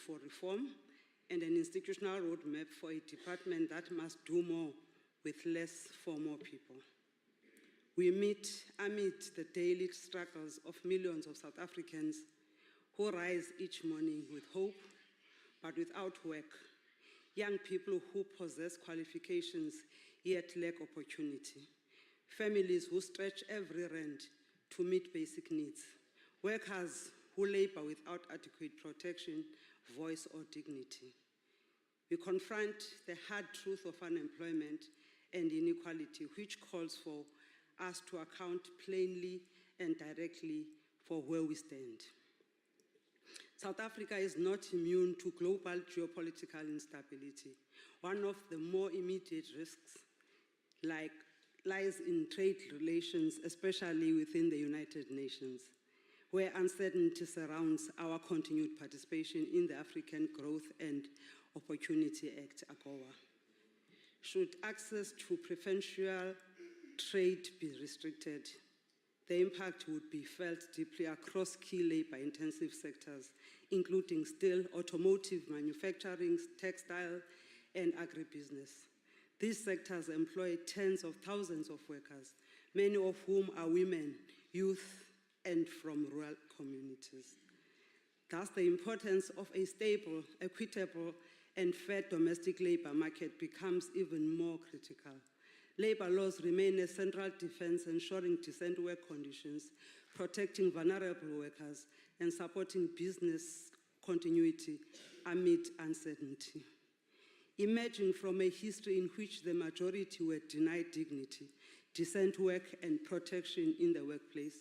for reform and an institutional roadmap for a department that must do more with less for more people. We meet amid the daily struggles of millions of South Africans who rise each morning with hope, but without work. Young people who possess qualifications yet lack opportunity. Families who stretch every rand to meet basic needs. Workers who labor without adequate protection, voice, or dignity. We confront the hard truth of unemployment and inequality, which calls for us to account plainly and directly for where we stand. South Africa is not immune to global geopolitical instability. One of the more immediate risks lies in trade relations, especially within the United Nations, where uncertainty surrounds our continued participation in the African Growth and Opportunity Act, AGOA. Should access to preferential trade be restricted, the impact would be felt deeply across key labor-intensive sectors, including steel, automotive, manufacturing, textile, and agribusiness. These sectors employ tens of thousands of workers, many of whom are women, youth, and from rural communities. Thus, the importance of a stable, equitable, and fair domestic labor market becomes even more critical. Labor laws remain a central defense, ensuring decent work conditions, protecting vulnerable workers, and supporting business continuity amid uncertainty. Emerging from a history in which the majority were denied dignity, decent work, and protection in the workplace,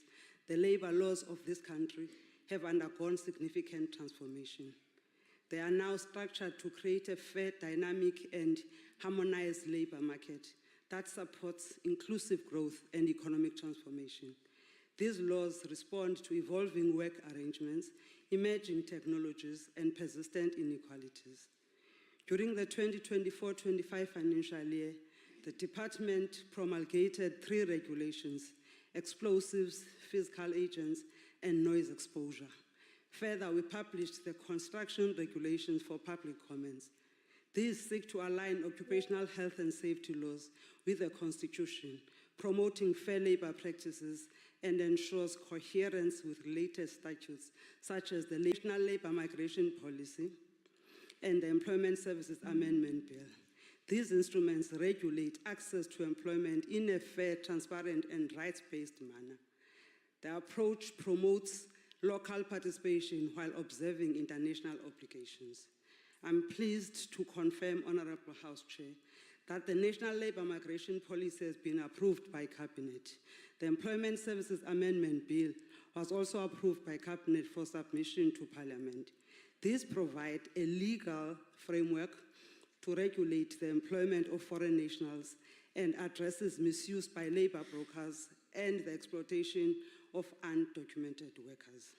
the labor laws of this country have undergone significant transformation. They are now structured to create a fair, dynamic, and harmonized labor market that supports inclusive growth and economic transformation. These laws respond to evolving work arrangements, emerging technologies, and persistent inequalities. During the 2024-25 financial year, the department promulgated 3 regulations: explosives, physical agents, and noise exposure. Further, we published the construction regulations for public comments. These seek to align occupational health and safety laws with the Constitution, promoting fair labor practices, and ensures coherence with related statutes, such as the National Labor Migration Policy and the Employment Services Amendment Bill. These instruments regulate access to employment in a fair, transparent, and rights-based manner. The approach promotes local participation while observing international obligations. I'm pleased to confirm, Honorable House Chair, that the National Labour Migration Policy has been approved by Cabinet. The Employment Services Amendment Bill was also approved by Cabinet for submission to Parliament. These provide a legal framework to regulate the employment of foreign nationals and addresses misuse by labor brokers and the exploitation of undocumented workers.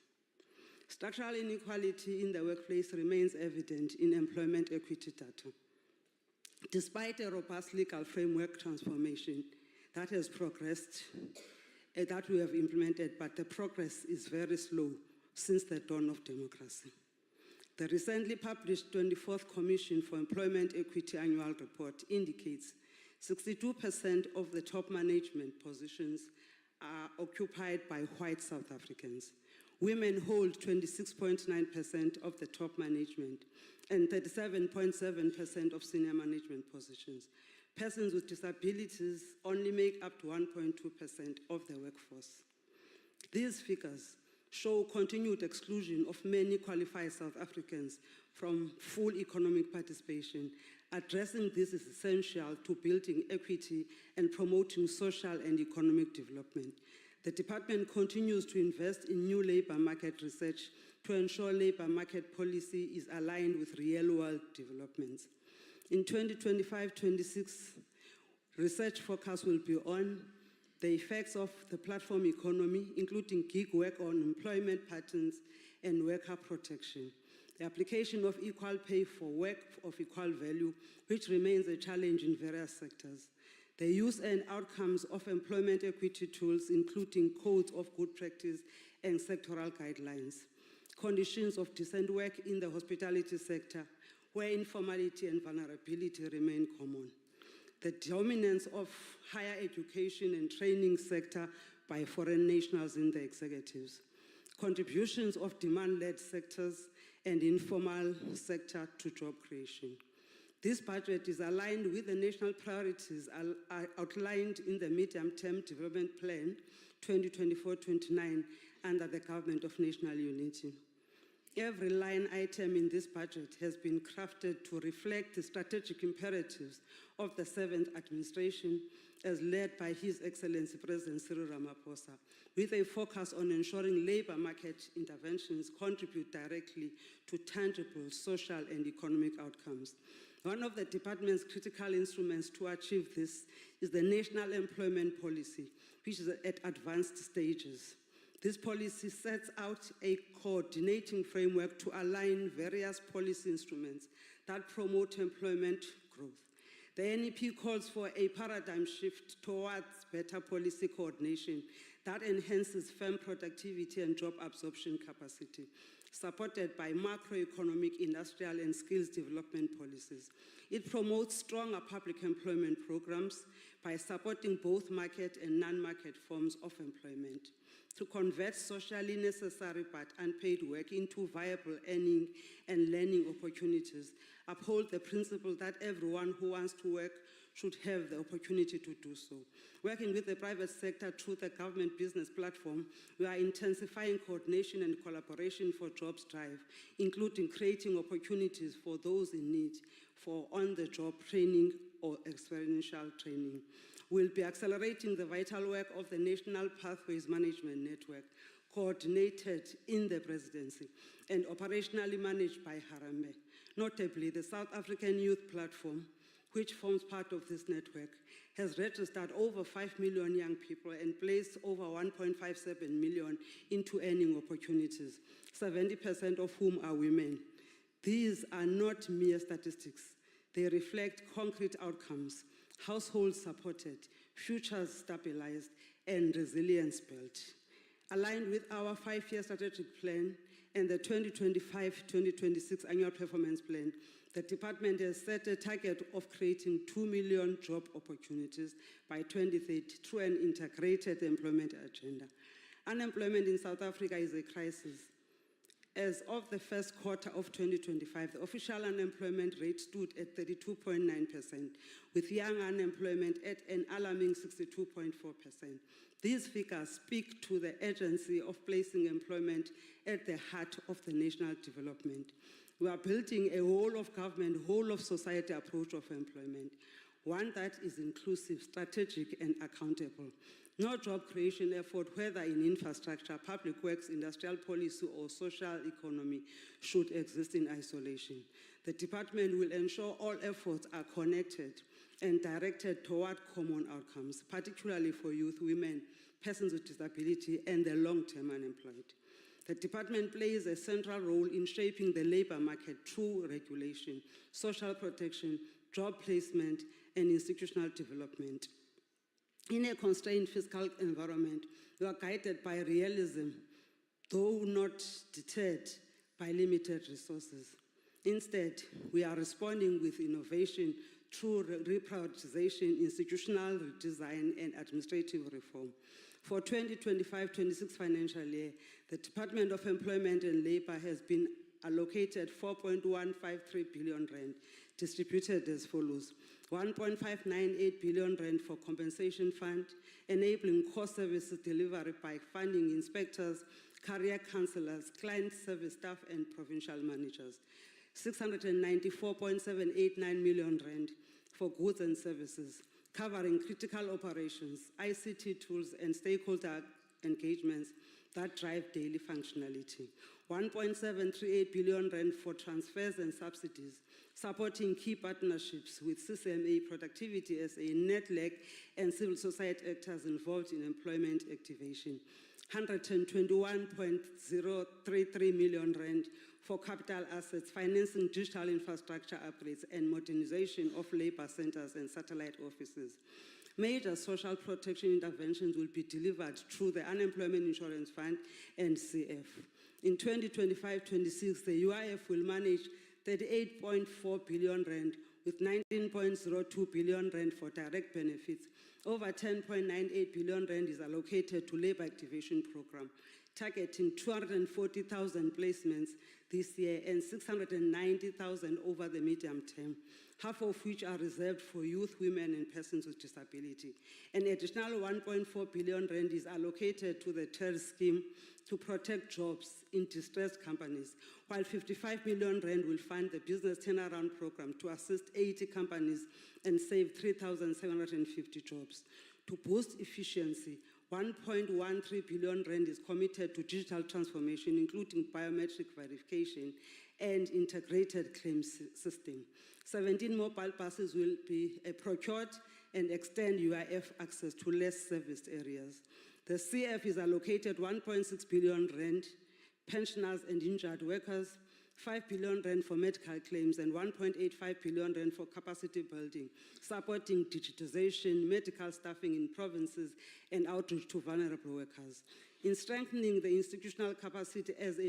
Structural inequality in the workplace remains evident in employment equity data. Despite a robust legal framework transformation that has progressed, that we have implemented, but the progress is very slow since the dawn of democracy. The recently published 24th Commission for Employment Equity Annual Report indicates 62% of the top management positions are occupied by white South Africans. Women hold 26.9% of the top management and 37.7% of senior management positions. Persons with disabilities only make up to 1.2% of the workforce. These figures show continued exclusion of many qualified South Africans from full economic participation. Addressing this is essential to building equity and promoting social and economic development. The department continues to invest in new labor market research to ensure labor market policy is aligned with real-world developments. In 2025-26, research focus will be on the effects of the platform economy, including gig work on employment patterns and worker protection. The application of equal pay for work of equal value, which remains a challenge in various sectors. The use and outcomes of employment equity tools, including codes of good practice and sectoral guidelines. conditions of decent work in the hospitality sector, where informality and vulnerability remain common, the dominance of higher education and training sector by foreign nationals in the executives, contributions of demand-led sectors and informal sector to job creation. This budget is aligned with the national priorities outlined in the Medium-Term Development Plan 2024-29 under the Government of National Unity. Every line item in this budget has been crafted to reflect the strategic imperatives of the 7th administration as led by His Excellency President Cyril Ramaphosa, with a focus on ensuring labor market interventions contribute directly to tangible social and economic outcomes. One of the department's critical instruments to achieve this is the National Employment Policy, which is at advanced stages. This policy sets out a coordinating framework to align various policy instruments that promote employment growth. The NEP calls for a paradigm shift towards better policy coordination that enhances firm productivity and job absorption capacity, supported by macroeconomic, industrial, and skills development policies. It promotes stronger public employment programs by supporting both market and non-market forms of employment, to convert socially necessary but unpaid work into viable earning and learning opportunities, uphold the principle that everyone who wants to work should have the opportunity to do so. Working with the private sector through the government business platform, we are intensifying coordination and collaboration for jobs drive, including creating opportunities for those in need for on-the-job training or experiential training. We'll be accelerating the vital work of the National Pathways Management Network, coordinated in the presidency and operationally managed by Harambee. Notably, the South African Youth Platform, which forms part of this network, has registered over 5 million young people and placed over 1.57 million into earning opportunities, 70% of whom are women. These are not mere statistics. They reflect concrete outcomes: households supported, futures stabilized, and resilience built. Aligned with our 5-year strategic plan and the 2025-2026 annual performance plan, the department has set a target of creating 2 million job opportunities by 2030 through an integrated employment agenda. Unemployment in South Africa is a crisis. As of the first quarter of 2025, the official unemployment rate stood at 32.9%, with young unemployment at an alarming 62.4%. These figures speak to the urgency of placing employment at the heart of the national development. We are building a whole-of-government, whole-of-society approach of employment, one that is inclusive, strategic, and accountable. No job creation effort, whether in infrastructure, public works, industrial policy, or social economy, should exist in isolation. The department will ensure all efforts are connected and directed toward common outcomes, particularly for youth, women, persons with disability, and the long-term unemployed. The department plays a central role in shaping the labor market through regulation, social protection, job placement, and institutional development. In a constrained fiscal environment, we are guided by realism, though not deterred by limited resources. Instead, we are responding with innovation through reprioritization, institutional redesign, and administrative reform. For 2025-26 financial year, the Department of Employment and Labor has been allocated 4.153 billion rand, distributed as follows: 1.598 billion rand for compensation fund, enabling core services delivery by funding inspectors, career counselors, client service staff, and provincial managers. 694.789 million rand for goods and services, covering critical operations, ICT tools, and stakeholder engagements that drive daily functionality. 1.738 billion rand for transfers and subsidies, supporting key partnerships with CCMA, Productivity SA, NETLEC, and civil society actors involved in employment activation. 121.033 million rand for capital assets, financing digital infrastructure upgrades and modernization of labor centers and satellite offices. Major social protection interventions will be delivered through the Unemployment Insurance Fund and CF. In 2025-26, the UIF will manage 38.4 billion rand with 19.02 billion rand for direct benefits. Over 10.98 billion rand is allocated to labor activation program, targeting 240,000 placements this year and 690,000 over the medium term, half of which are reserved for youth, women, and persons with disability. An additional 1.4 billion rand is allocated to the TERS scheme to protect jobs in distressed companies, while 55 million rand will fund the business turnaround program to assist 80 companies and save 3,750 jobs. To boost efficiency, 1.13 billion rand is committed to digital transformation, including biometric verification and integrated claims system. 17 mobile buses will be procured and extend UIF access to less serviced areas. The CF is allocated 1.6 billion rand, pensioners and injured workers, 5 billion rand for medical claims, and 1.85 billion rand for capacity building, supporting digitization, medical staffing in provinces, and outreach to vulnerable workers. In strengthening the institutional capacity as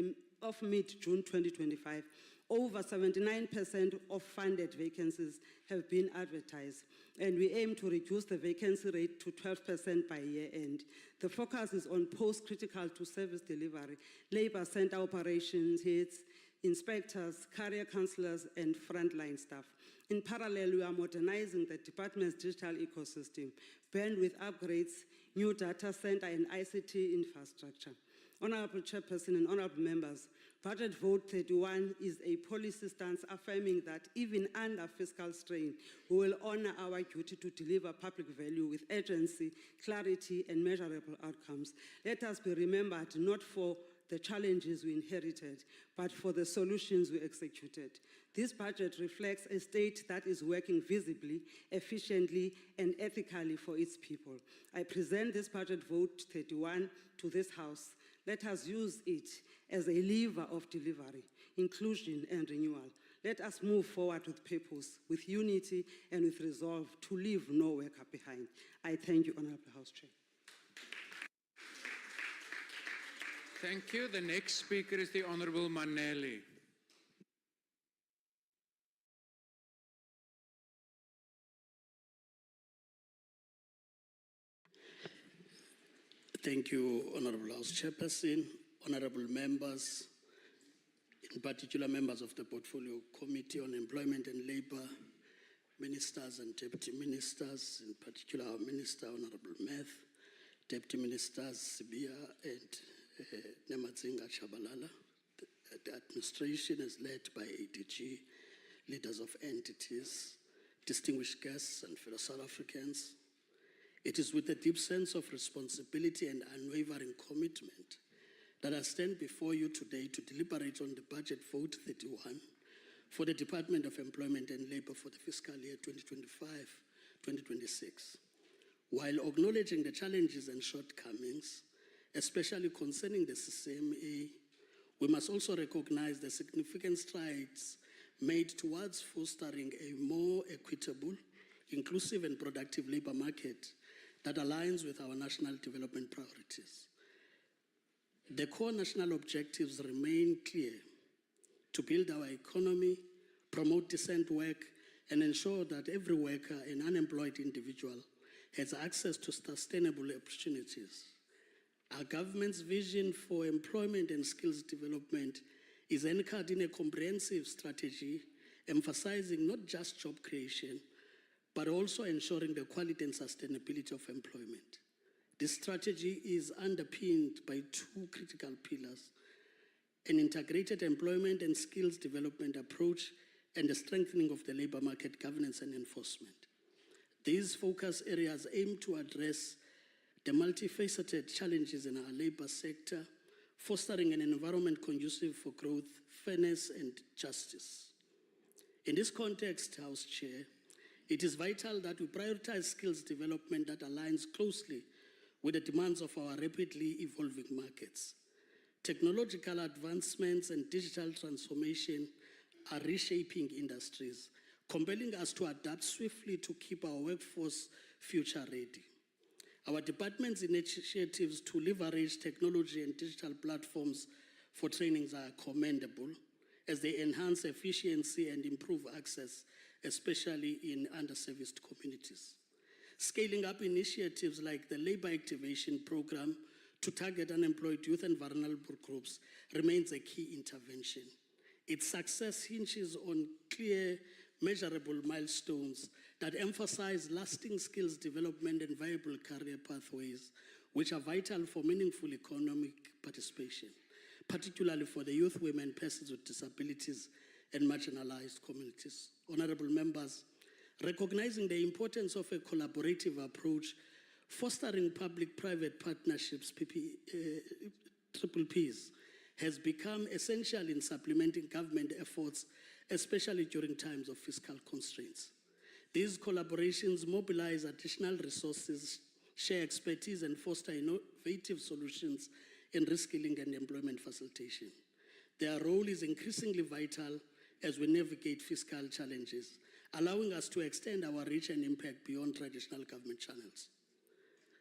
of mid-June 2025, over 79% of funded vacancies have been advertised, and we aim to reduce the vacancy rate to 12% by year end. The focus is on post-critical to service delivery, labor center operations heads, inspectors, career counselors, and frontline staff. In parallel, we are modernizing the department's digital ecosystem, bandwidth upgrades, new data center, and ICT infrastructure. Honorable Chairperson and honorable members, Budget Vote 31 is a policy stance affirming that even under fiscal strain, we will honor our duty to deliver public value with urgency, clarity, and measurable outcomes. Let us be remembered not for the challenges we inherited, but for the solutions we executed. This budget reflects a state that is working visibly, efficiently, and ethically for its people. I present this Budget Vote 31 to this House. Let us use it as a lever of delivery, inclusion, and renewal. Let us move forward with purpose, with unity, and with resolve to leave no worker behind. I thank you, Honorable House Chair. Thank you. The next speaker is the Honorable Maneli. Thank you, Honorable House Chairperson, honorable members, in particular members of the Portfolio Committee on Employment and Labour, ministers and deputy ministers, in particular our Minister, Honorable Meth, Deputy Ministers Sibia and Nematzinga Chabalala. The administration is led by ADG, leaders of entities, distinguished guests and fellow South Africans. It is with a deep sense of responsibility and unwavering commitment that I stand before you today to deliberate on the Budget Vote 31 for the Department of Employment and Labour for the fiscal year 2025-2026. While acknowledging the challenges and shortcomings, especially concerning the CCMA, we must also recognize the significant strides made towards fostering a more equitable, inclusive and productive labour market that aligns with our national development priorities. The core national objectives remain clear: to build our economy, promote decent work, and ensure that every worker and unemployed individual has access to sustainable opportunities. Our government's vision for employment and skills development is anchored in a comprehensive strategy emphasizing not just job creation, but also ensuring the quality and sustainability of employment. This strategy is underpinned by two critical pillars: an integrated employment and skills development approach and the strengthening of the labour market governance and enforcement. These focus areas aim to address the multifaceted challenges in our labour sector, fostering an environment conducive for growth, fairness, and justice. In this context, House Chair, it is vital that we prioritize skills development that aligns closely with the demands of our rapidly evolving markets. Technological advancements and digital transformation are reshaping industries, compelling us to adapt swiftly to keep our workforce future ready. Our department's initiatives to leverage technology and digital platforms for trainings are commendable as they enhance efficiency and improve access, especially in underserviced communities. Scaling up initiatives like the Labor Activation Program to target unemployed youth and vulnerable groups remains a key intervention. Its success hinges on clear, measurable milestones that emphasize lasting skills development and viable career pathways, which are vital for meaningful economic participation, particularly for the youth, women, persons with disabilities, and marginalized communities. Honorable members, recognizing the importance of a collaborative approach, fostering public-private partnerships, PPPs, has become essential in supplementing government efforts, especially during times of fiscal constraints. These collaborations mobilize additional resources, share expertise, and foster innovative solutions in reskilling and employment facilitation. Their role is increasingly vital as we navigate fiscal challenges, allowing us to extend our reach and impact beyond traditional government channels.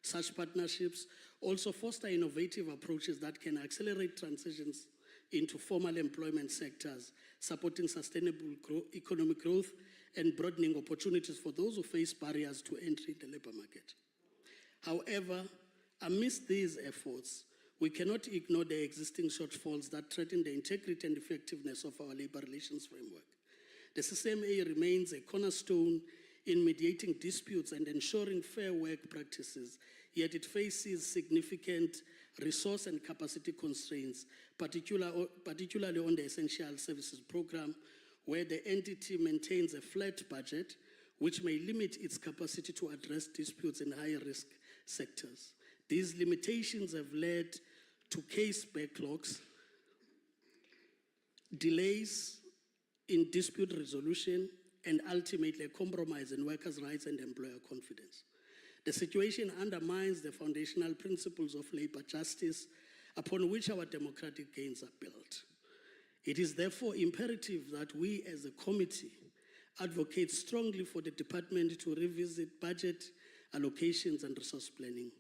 Such partnerships also foster innovative approaches that can accelerate transitions into formal employment sectors, supporting sustainable economic growth and broadening opportunities for those who face barriers to entry in the labor market. However, amidst these efforts, we cannot ignore the existing shortfalls that threaten the integrity and effectiveness of our labor relations framework. The CCMA remains a cornerstone in mediating disputes and ensuring fair work practices, yet it faces significant resource and capacity constraints, particularly on the Essential Services Program, where the entity maintains a flat budget, which may limit its capacity to address disputes in high-risk sectors. These limitations have led to case backlogs, delays in dispute resolution, and ultimately a compromise in workers' rights and employer confidence. The situation undermines the foundational principles of labor justice upon which our democratic gains are built. It is therefore imperative that we as a committee advocate strongly for the department to revisit budget allocations and resource planning.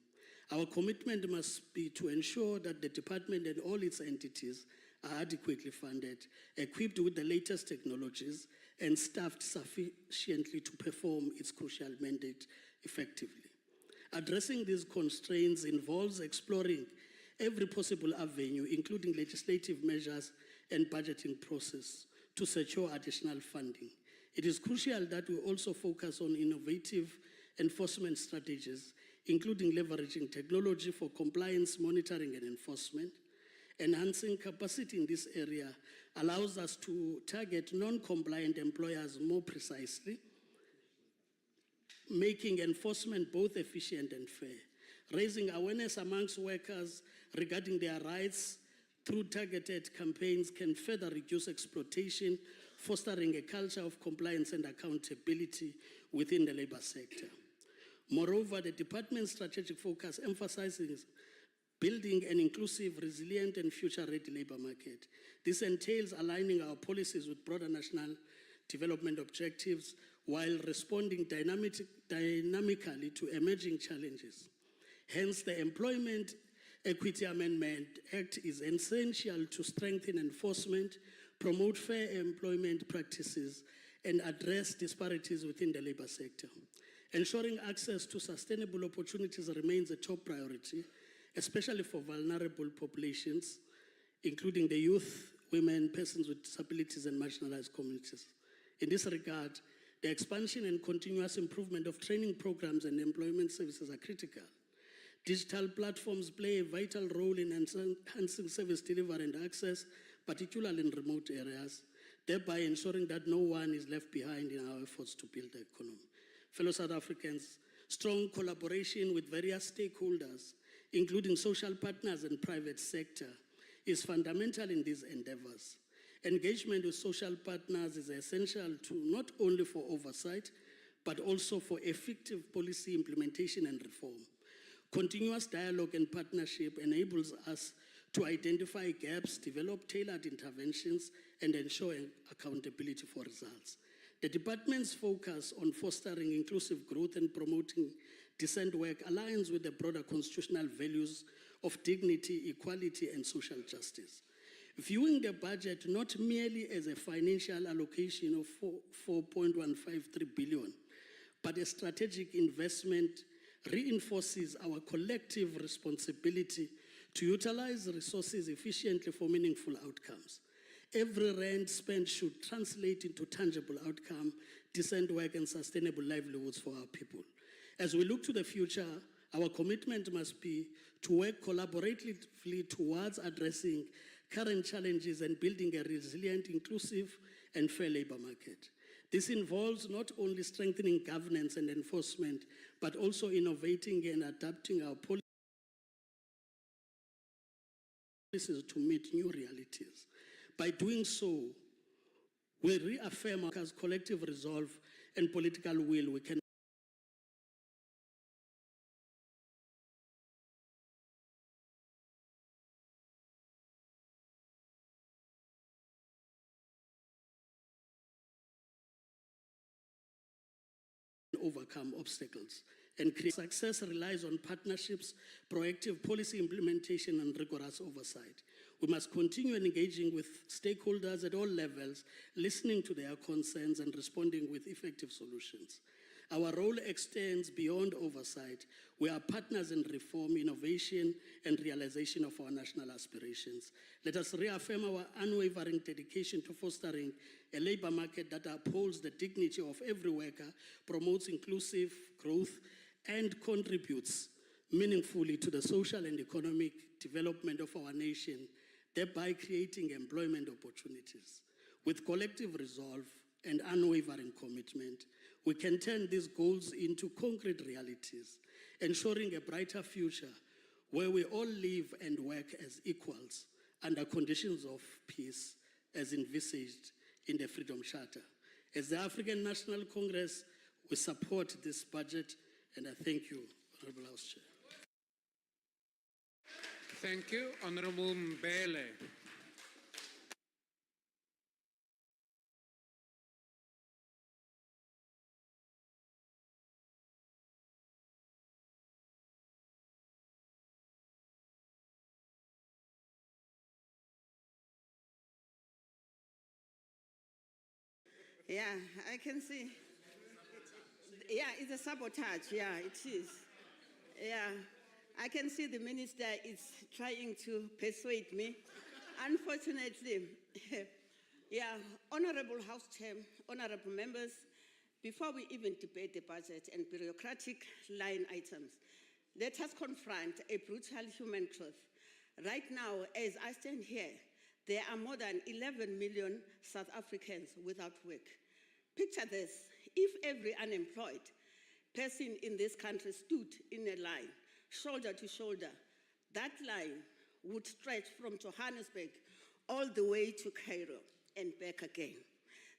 Our commitment must be to ensure that the department and all its entities are adequately funded, equipped with the latest technologies, and staffed sufficiently to perform its crucial mandate effectively. Addressing these constraints involves exploring every possible avenue, including legislative measures and budgeting process, to secure additional funding. It is crucial that we also focus on innovative enforcement strategies, including leveraging technology for compliance monitoring and enforcement. Enhancing capacity in this area allows us to target non-compliant employers more precisely, making enforcement both efficient and fair. Raising awareness amongst workers regarding their rights through targeted campaigns can further reduce exploitation, fostering a culture of compliance and accountability within the labor sector. Moreover, the department's strategic focus emphasizes building an inclusive, resilient, and future-ready labor market. This entails aligning our policies with broader national development objectives while responding dynamically to emerging challenges. Hence, the Employment Equity Amendment Act is essential to strengthen enforcement, promote fair employment practices, and address disparities within the labor sector. Ensuring access to sustainable opportunities remains a top priority, especially for vulnerable populations, including the youth, women, persons with disabilities, and marginalized communities. In this regard, the expansion and continuous improvement of training programs and employment services are critical. Digital platforms play a vital role in enhancing service delivery and access, particularly in remote areas, thereby ensuring that no one is left behind in our efforts to build the economy. Fellow South Africans, strong collaboration with various stakeholders, including social partners and private sector, is fundamental in these endeavors. Engagement with social partners is essential not only for oversight, but also for effective policy implementation and reform. Continuous dialogue and partnership enables us to identify gaps, develop tailored interventions, and ensure accountability for results. The department's focus on fostering inclusive growth and promoting decent work aligns with the broader constitutional values of dignity, equality, and social justice. viewing the budget not merely as a financial allocation of 4.153 billion, but a strategic investment reinforces our collective responsibility to utilize resources efficiently for meaningful outcomes. Every rand spent should translate into tangible outcome, decent work, and sustainable livelihoods for our people. As we look to the future, our commitment must be to work collaboratively towards addressing current challenges and building a resilient, inclusive, and fair labor market. This involves not only strengthening governance and enforcement, but also innovating and adapting our policies to meet new realities. By doing so, we reaffirm our collective resolve and political will. We can overcome obstacles and create success relies on partnerships, proactive policy implementation, and rigorous oversight. We must continue engaging with stakeholders at all levels, listening to their concerns and responding with effective solutions. Our role extends beyond oversight. We are partners in reform, innovation, and realization of our national aspirations. Let us reaffirm our unwavering dedication to fostering a labor market that upholds the dignity of every worker, promotes inclusive growth, and contributes meaningfully to the social and economic development of our nation, thereby creating employment opportunities. With collective resolve and unwavering commitment, we can turn these goals into concrete realities, ensuring a brighter future where we all live and work as equals under conditions of peace as envisaged in the Freedom Charter. As the African National Congress, we support this budget, and I thank you, Honorable House Chair. Thank you. Honorable Mbele. Yeah, I can see. Yeah, it's a sabotage. Yeah, it is. Yeah, I can see the minister is trying to persuade me. Unfortunately, yeah, Honorable House Chair, honorable members, before we even debate the budget and bureaucratic line items, let us confront a brutal human truth. Right now, as I stand here, there are more than 11 million South Africans without work. Picture this, if every unemployed person in this country stood in a line, shoulder to shoulder, that line would stretch from Johannesburg all the way to Cairo and back again.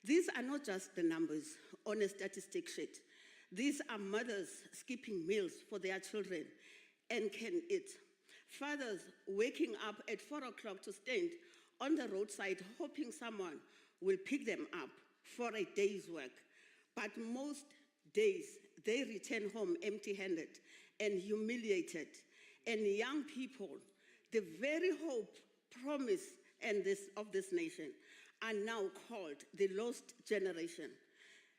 These are not just the numbers on a statistic sheet. These are mothers skipping meals for their children and can eat. Fathers waking up at 4 o'clock to stand on the roadside hoping someone will pick them up for a day's work. But most days, they return home empty-handed and humiliated. And young people, the very hope, promise of this nation, are now called the lost generation.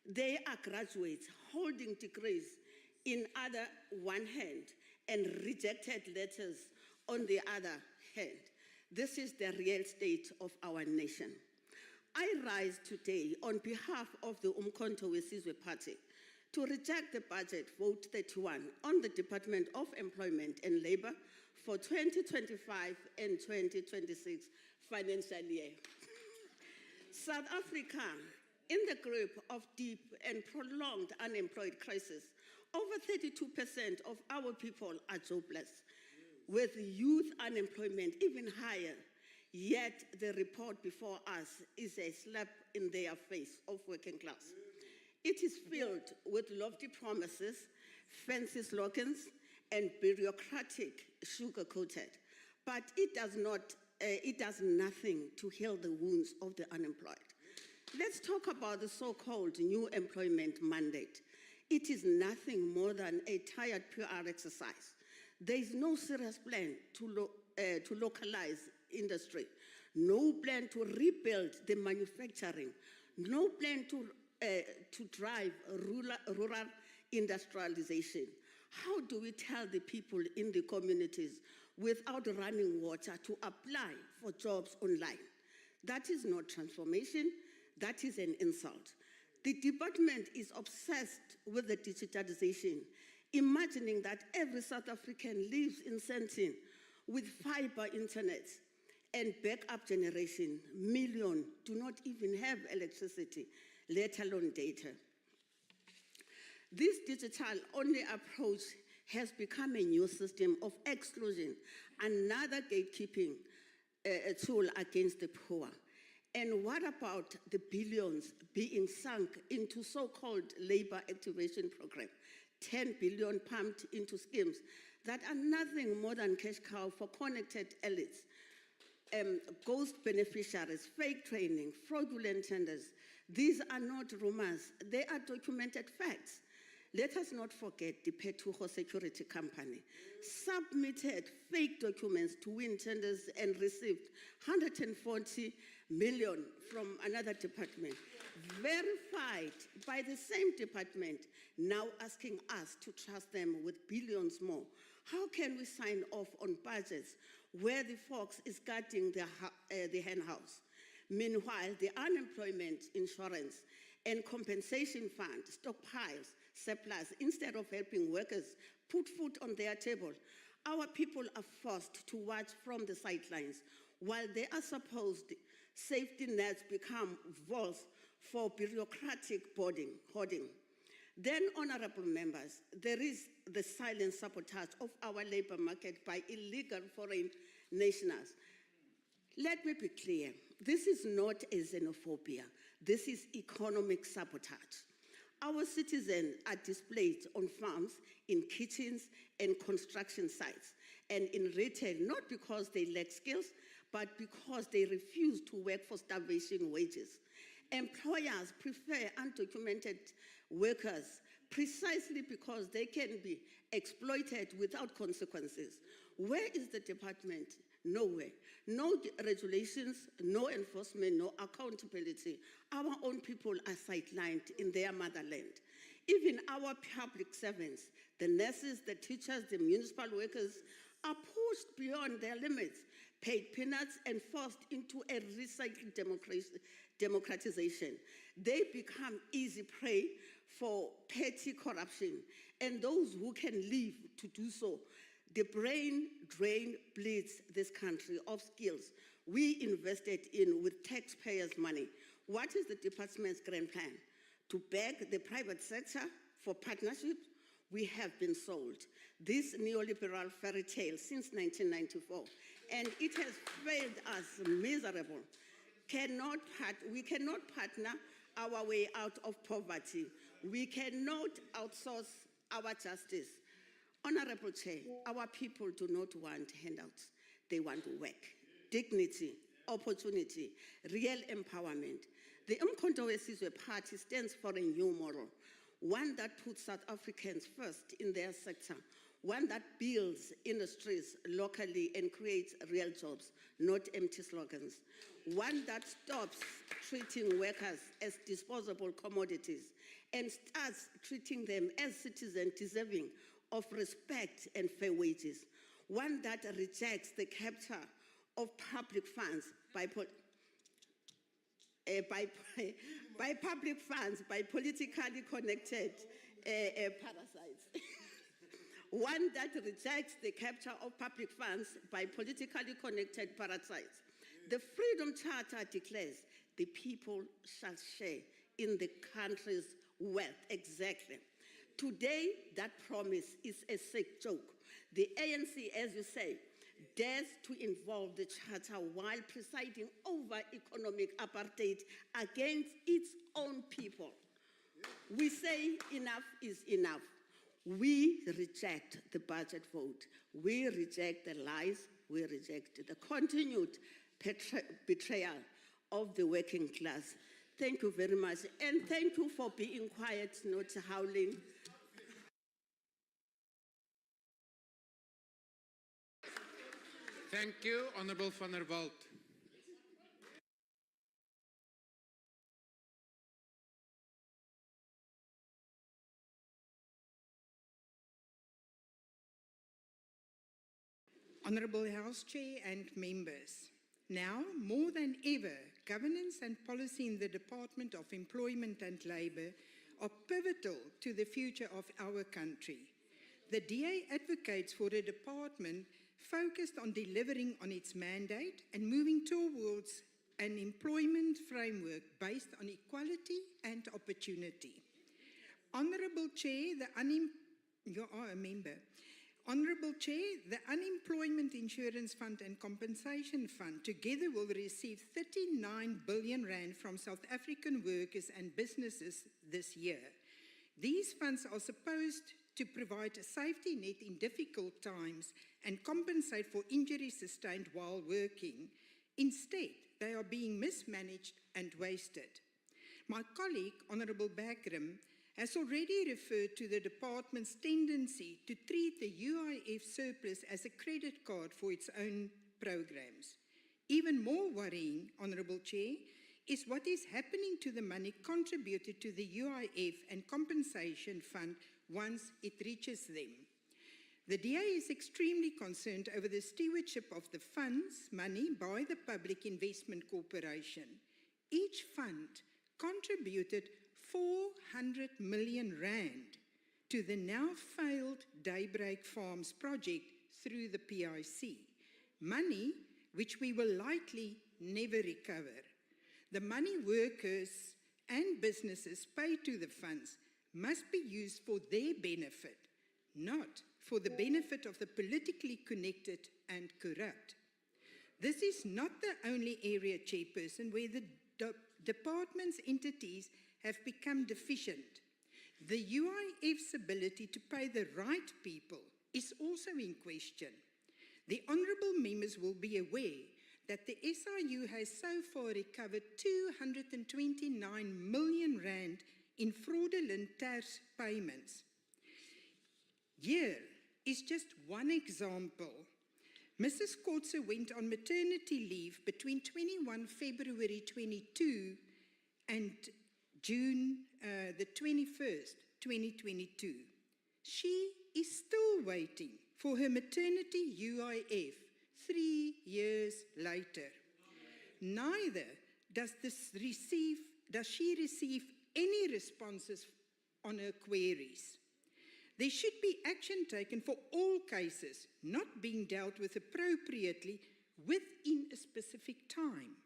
They are graduates holding degrees in one hand and rejected letters on the other hand. This is the real state of our nation. I rise today on behalf of the Umkhonto weSizwe Party to reject the budget vote 31 on the Department of Employment and Labor for 2025 and 2026 financial year. South Africa, in the grip of deep and prolonged unemployed crisis, over 32% of our people are jobless, with youth unemployment even higher. Yet the report before us is a slap in their face of working class. It is filled with lofty promises, fancy slogans, and bureaucratic sugar-coated, but it does nothing to heal the wounds of the unemployed. Let's talk about the so-called new employment mandate. It is nothing more than a tired PR exercise. There is no serious plan to localize industry, no plan to rebuild the manufacturing, no plan to drive rural industrialization. How do we tell the people in the communities without running water to apply for jobs online? That is not transformation, that is an insult. The department is obsessed with the digitalization, imagining that every South African lives in Sandton with fiber internet and backup generation. Millions do not even have electricity, let alone data. This digital-only approach has become a new system of exclusion, another gatekeeping tool against the poor. And what about the billions being sunk into so-called labor activation program? 10 billion pumped into schemes that are nothing more than cash cow for connected elites, ghost beneficiaries, fake training, fraudulent tenders. These are not rumors, they are documented facts. Let us not forget the Petuho Security Company submitted fake documents to win tenders and received 140 million from another department, verified by the same department, now asking us to trust them with billions more. How can we sign off on budgets where the fox is guarding the hen house? Meanwhile, the unemployment insurance and compensation fund stockpiles surplus instead of helping workers put food on their table. Our people are forced to watch from the sidelines while they are supposed safety nets become vaults for bureaucratic hoarding. Then, honorable members, there is the silent sabotage of our labor market by illegal foreign nationals. Let me be clear, this is not a xenophobia, this is economic sabotage. Our citizens are displaced on farms, in kitchens, and construction sites, and in retail, not because they lack skills, but because they refuse to work for starvation wages. Employers prefer undocumented workers precisely because they can be exploited without consequences. Where is the department? Nowhere. No regulations, no enforcement, no accountability. Our own people are sidelined in their motherland. Even our public servants, the nurses, the teachers, the municipal workers, are pushed beyond their limits, paid peanuts, and forced into a recycled democratization. They become easy prey for petty corruption, and those who can live to do so. The brain drain bleeds this country of skills we invested in with taxpayers' money. What is the department's grand plan? To beg the private sector for partnerships? We have been sold this neoliberal fairy tale since 1994, and it has failed us miserable. We cannot partner our way out of poverty. We cannot outsource our justice. Honorable Chair, our people do not want handouts. They want work, dignity, opportunity, real empowerment. The Umkhonto we Sizwe Party stands for a new model, one that puts South Africans first in their sector, one that builds industries locally and creates real jobs, not empty slogans, one that stops treating workers as disposable commodities and starts treating them as citizens deserving of respect and fair wages, one that rejects the capture of public funds by politically connected parasites. One that rejects the capture of public funds by politically connected parasites. The Freedom Charter declares the people shall share in the country's wealth. Exactly. Today, that promise is a sick joke. The ANC, as you say, dares to involve the Charter while presiding over economic apartheid against its own people. We say enough is enough. We reject the budget vote. We reject the lies. We reject the continued betrayal of the working class. Thank you very much. And thank you for being quiet, not howling. Thank you, Honorable van der Walt. Honourable House Chair and members, now more than ever, governance and policy in the Department of Employment and Labour are pivotal to the future of our country. The DA advocates for a department focused on delivering on its mandate and moving towards an employment framework based on equality and opportunity. Honourable Chair, you are a member. Honourable Chair, the Unemployment Insurance Fund and Compensation Fund together will receive 39 billion rand from South African workers and businesses this year. These funds are supposed to provide a safety net in difficult times and compensate for injuries sustained while working. Instead, they are being mismanaged and wasted. My colleague, Honourable Bakram, has already referred to the department's tendency to treat the UIF surplus as a credit card for its own programs. Even more worrying, Honourable Chair, is what is happening to the money contributed to the UIF and Compensation Fund once it reaches them. The DA is extremely concerned over the stewardship of the fund's money by the Public Investment Corporation. Each fund contributed 400 million rand to the now failed Daybreak Farms project through the PIC, money which we will likely never recover. The money workers and businesses pay to the funds must be used for their benefit, not for the benefit of the politically connected and corrupt. This is not the only area, Chairperson, where the department's entities have become deficient. The UIF's ability to pay the right people is also in question. The honourable members will be aware that the SIU has so far recovered 229 million rand in fraudulent tax payments. Here is just one example. Mrs. Kotze went on maternity leave between 21 February 22 and June the 21st, 2022. She is still waiting for her maternity UIF 3 years later. Neither does she receive any responses on her queries. There should be action taken for all cases not being dealt with appropriately within a specific time.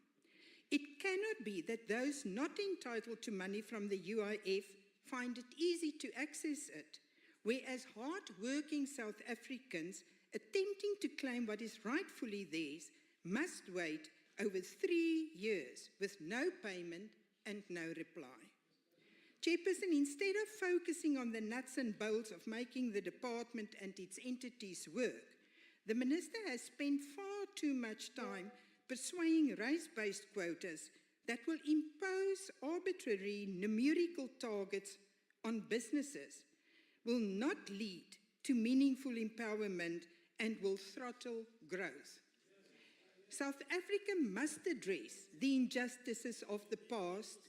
It cannot be that those not entitled to money from the UIF find it easy to access it, whereas hard-working South Africans attempting to claim what is rightfully theirs must wait over 3 years with no payment and no reply. Chairperson, instead of focusing on the nuts and bolts of making the department and its entities work, the Minister has spent far too much time pursuing race-based quotas that will impose arbitrary numerical targets on businesses, will not lead to meaningful empowerment, and will throttle growth. South Africa must address the injustices of the past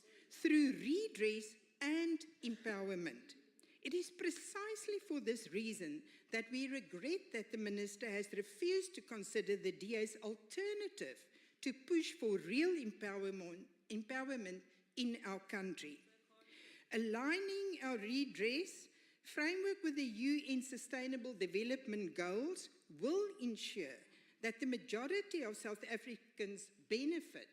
through redress and empowerment. It is precisely for this reason that we regret that the Minister has refused to consider the DA's alternative to push for real empowerment in our country. Aligning our redress framework with the UN Sustainable Development Goals will ensure that the majority of South Africans benefit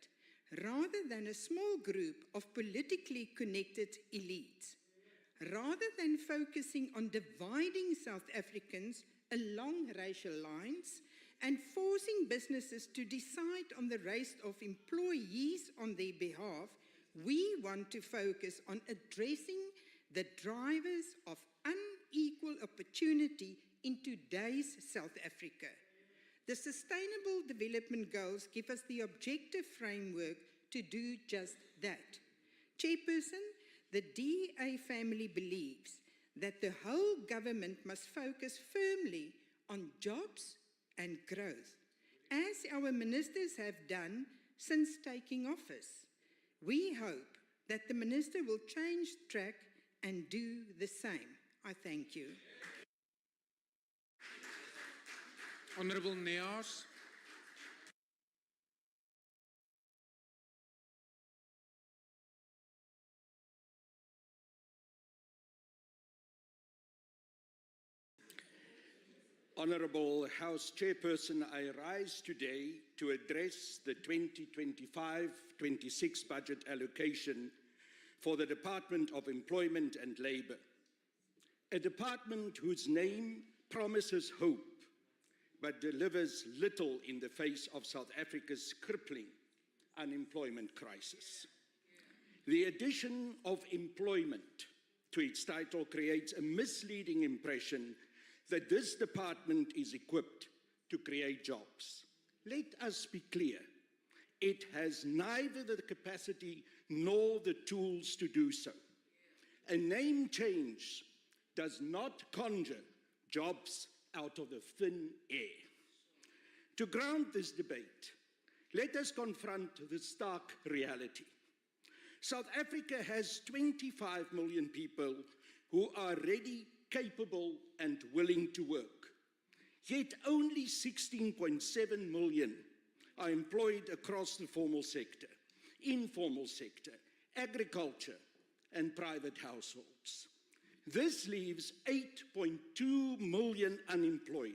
rather than a small group of politically connected elites. Rather than focusing on dividing South Africans along racial lines and forcing businesses to decide on the race of employees on their behalf, we want to focus on addressing the drivers of unequal opportunity in today's South Africa. The Sustainable Development Goals give us the objective framework to do just that. Chairperson, the DA family believes that the whole government must focus firmly on jobs and growth, as our ministers have done since taking office. We hope that the Minister will change track and do the same. I thank you. Honourable Neas. Honourable House Chairperson, I rise today to address the 2025-26 budget allocation for the Department of Employment and Labour, a department whose name promises hope but delivers little in the face of South Africa's crippling unemployment crisis. The addition of employment to its title creates a misleading impression that this department is equipped to create jobs. Let us be clear, it has neither the capacity nor the tools to do so. A name change does not conjure jobs out of the thin air. To ground this debate, let us confront the stark reality. South Africa has 25 million people who are ready, capable, and willing to work. Yet only 16.7 million are employed across the formal sector, informal sector, agriculture, and private households. This leaves 8.2 million unemployed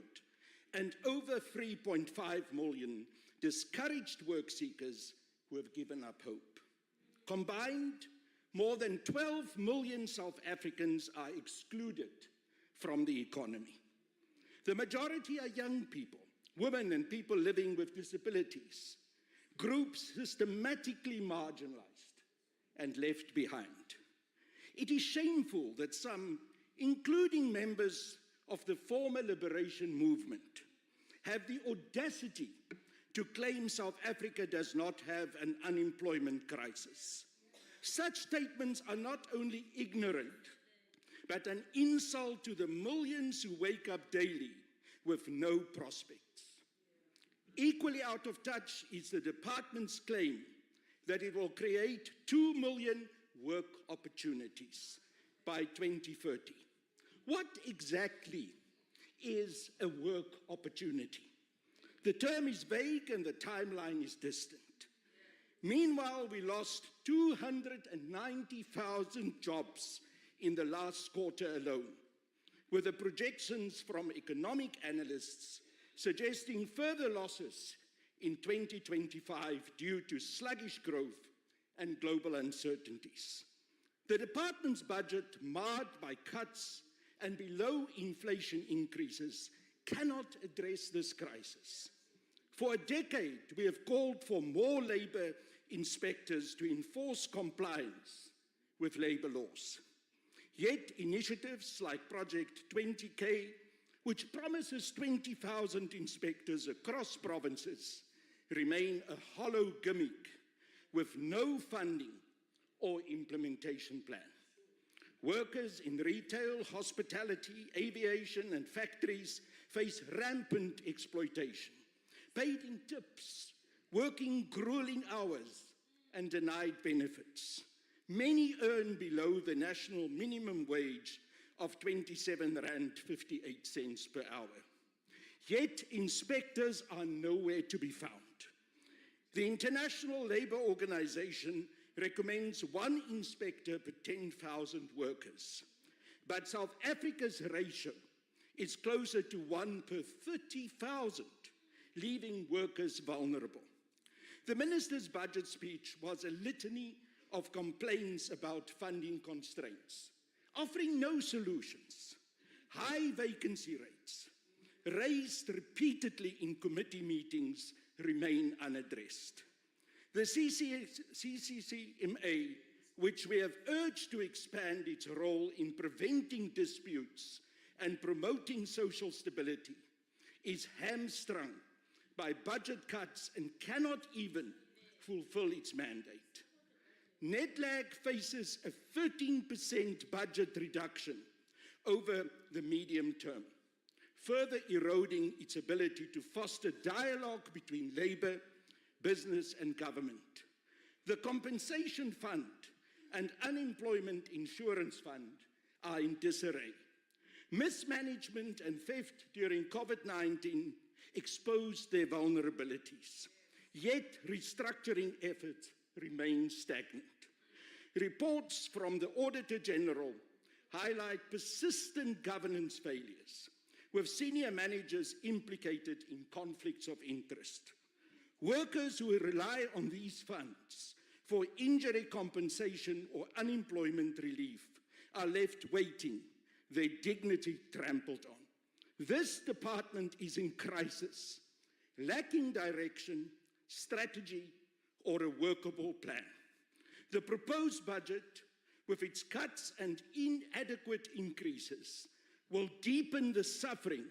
and over 3.5 million discouraged work seekers who have given up hope. Combined, more than 12 million South Africans are excluded from the economy. The majority are young people, women and people living with disabilities, groups systematically marginalized and left behind. It is shameful that some, including members of the former liberation movement, have the audacity to claim South Africa does not have an unemployment crisis. Such statements are not only ignorant, but an insult to the millions who wake up daily with no prospects. Equally out of touch is the department's claim that it will create 2 million work opportunities by 2030. What exactly is a work opportunity? The term is vague and the timeline is distant. Meanwhile, we lost 290,000 jobs in the last quarter alone, with the projections from economic analysts suggesting further losses in 2025 due to sluggish growth and global uncertainties. The department's budget, marred by cuts and below inflation increases, cannot address this crisis. For a decade, we have called for more labor inspectors to enforce compliance with labor laws. Yet initiatives like Project 20K, which promises 20,000 inspectors across provinces, remain a hollow gimmick with no funding or implementation plan. Workers in retail, hospitality, aviation, and factories face rampant exploitation, paid in tips, working grueling hours, and denied benefits. Many earn below the national minimum wage of 27.58 Rand per hour. Yet inspectors are nowhere to be found. The International Labour Organization recommends 1 inspector per 10,000 workers. But South Africa's ratio is closer to 1 per 30,000, leaving workers vulnerable. The minister's budget speech was a litany of complaints about funding constraints, offering no solutions. High vacancy rates, raised repeatedly in committee meetings, remain unaddressed. The CCCMA, which we have urged to expand its role in preventing disputes and promoting social stability, is hamstrung by budget cuts and cannot even fulfill its mandate. NEDLAC faces a 13% budget reduction over the medium term, further eroding its ability to foster dialogue between labor, business, and government. The Compensation Fund and Unemployment Insurance Fund are in disarray. Mismanagement and theft during COVID-19 exposed their vulnerabilities. Yet restructuring efforts remain stagnant. Reports from the Auditor General highlight persistent governance failures, with senior managers implicated in conflicts of interest. Workers who rely on these funds for injury compensation or unemployment relief are left waiting, their dignity trampled on. This department is in crisis, lacking direction, strategy, or a workable plan. The proposed budget, with its cuts and inadequate increases, will deepen the suffering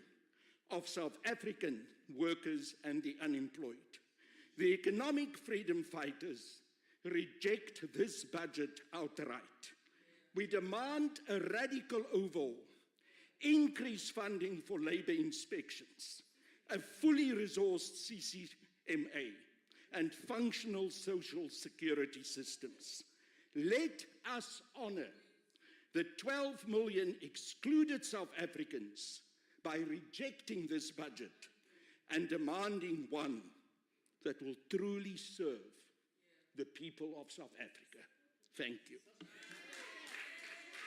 of South African workers and the unemployed. The economic freedom fighters reject this budget outright. We demand a radical overhaul, increased funding for labor inspections, a fully resourced CCMA, and functional social security systems. Let us honor the 12 million excluded South Africans by rejecting this budget and demanding one that will truly serve the people of South Africa. Thank you.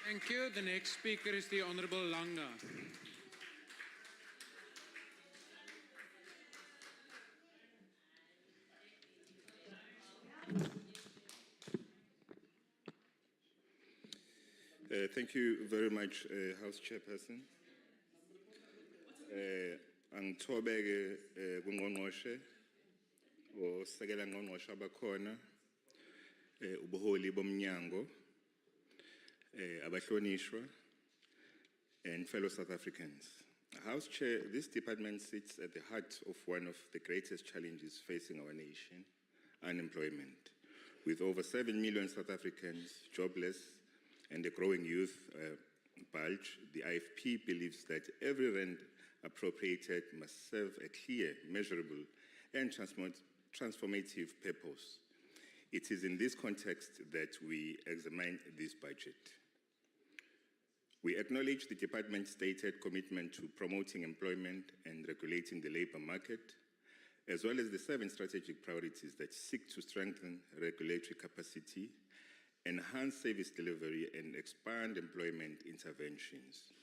Thank you. The next speaker is the Honorable Langa. Thank you very much, House Chairperson. Angithobeke kungqongqoshe osekela ngqongqoshe abakhona ubuholi bomnyango abahlonishwa and fellow South Africans. House Chair, this department sits at the heart of one of the greatest challenges facing our nation, unemployment. With over 7 million South Africans jobless and a growing youth bulge, the IFP believes that every rand appropriated must serve a clear, measurable, and transformative purpose. It is in this context that we examine this budget. We acknowledge the department's stated commitment to promoting employment and regulating the labor market, as well as the 7 strategic priorities that seek to strengthen regulatory capacity, enhance service delivery, and expand employment interventions.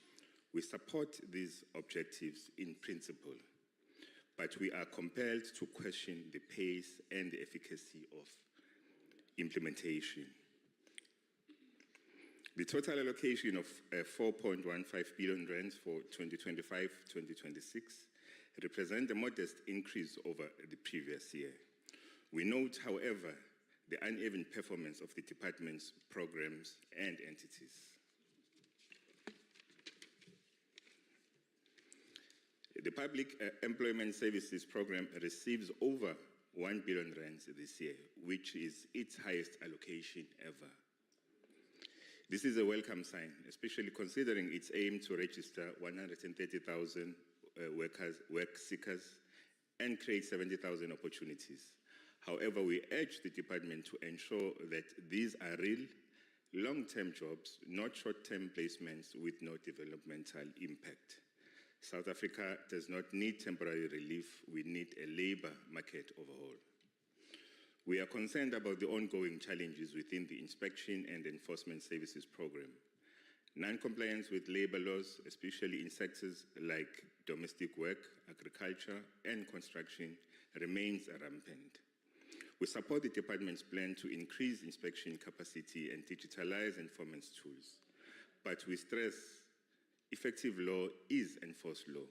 We support these objectives in principle, but we are compelled to question the pace and the efficacy of implementation. The total allocation of 4.15 billion rands for 2025-2026 represents a modest increase over the previous year. We note, however, the uneven performance of the department's programs and entities. The Public Employment Services Program receives over 1 billion rands this year, which is its highest allocation ever. This is a welcome sign, especially considering its aim to register 130,000 work seekers and create 70,000 opportunities. However, we urge the department to ensure that these are real, long-term jobs, not short-term placements with no developmental impact. South Africa does not need temporary relief, we need a labor market overhaul. We are concerned about the ongoing challenges within the Inspection and Enforcement Services Program. Non-compliance with labor laws, especially in sectors like domestic work, agriculture, and construction, remains rampant. We support the department's plan to increase inspection capacity and digitalize enforcement tools, but we stress effective law is enforced law.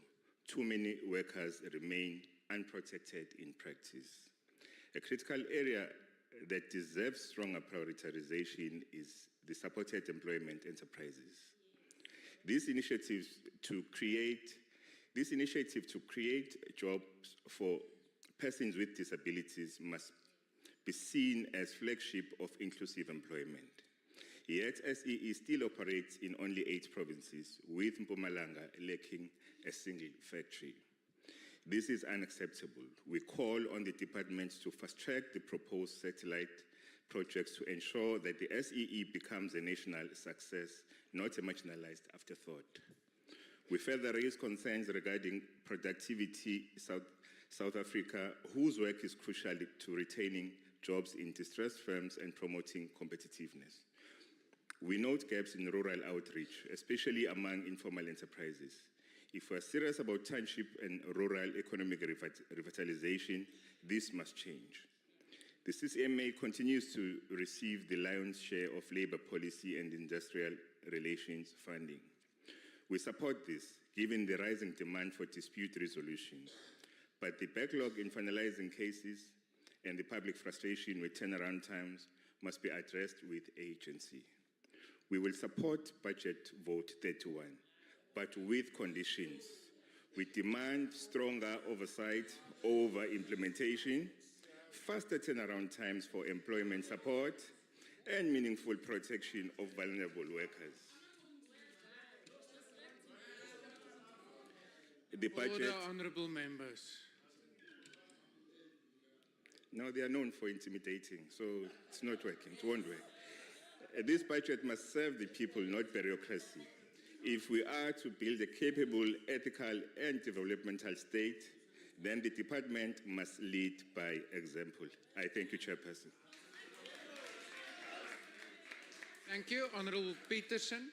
Too many workers remain unprotected in practice. A critical area that deserves stronger prioritization is the supported employment enterprises. This initiative to create jobs for persons with disabilities must be seen as flagship of inclusive employment. Yet SEE still operates in only 8 provinces, with Mpumalanga lacking a single factory. This is unacceptable. We call on the department to fast-track the proposed satellite projects to ensure that the SEE becomes a national success, not a marginalized afterthought. We further raise concerns regarding productivity South Africa, whose work is crucial to retaining jobs in distressed firms and promoting competitiveness. We note gaps in rural outreach, especially among informal enterprises. If we're serious about township and rural economic revitalization, this must change. The CCMA continues to receive the lion's share of labor policy and industrial relations funding. We support this, given the rising demand for dispute resolution. But the backlog in finalizing cases and the public frustration with turnaround times must be addressed with agency. We will support Budget Vote 31, but with conditions. We demand stronger oversight over implementation, faster turnaround times for employment support, and meaningful protection of vulnerable workers. The budget. Order, honourable members. No, they are known for intimidating, so it's not working. It won't work. This budget must serve the people, not bureaucracy. If we are to build a capable, ethical, and developmental state, then the department must lead by example. I thank you, Chairperson. Thank you. Honourable Peterson.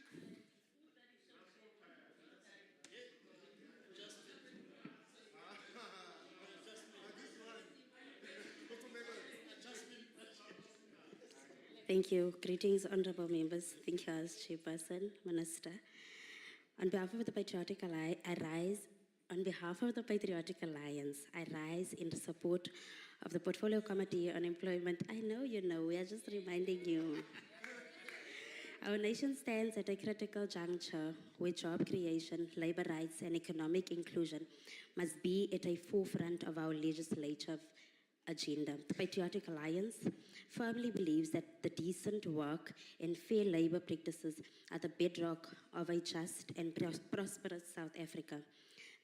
Thank you. Greetings, honourable members. Thank you, as Chairperson, Minister. On behalf of the Patriotic Alliance, I rise in the support of the Portfolio Committee on Employment. I know you know, we are just reminding you. Our nation stands at a critical juncture where job creation, labour rights, and economic inclusion must be at the forefront of our legislative agenda. The Patriotic Alliance firmly believes that the decent work and fair labour practices are the bedrock of a just and prosperous South Africa.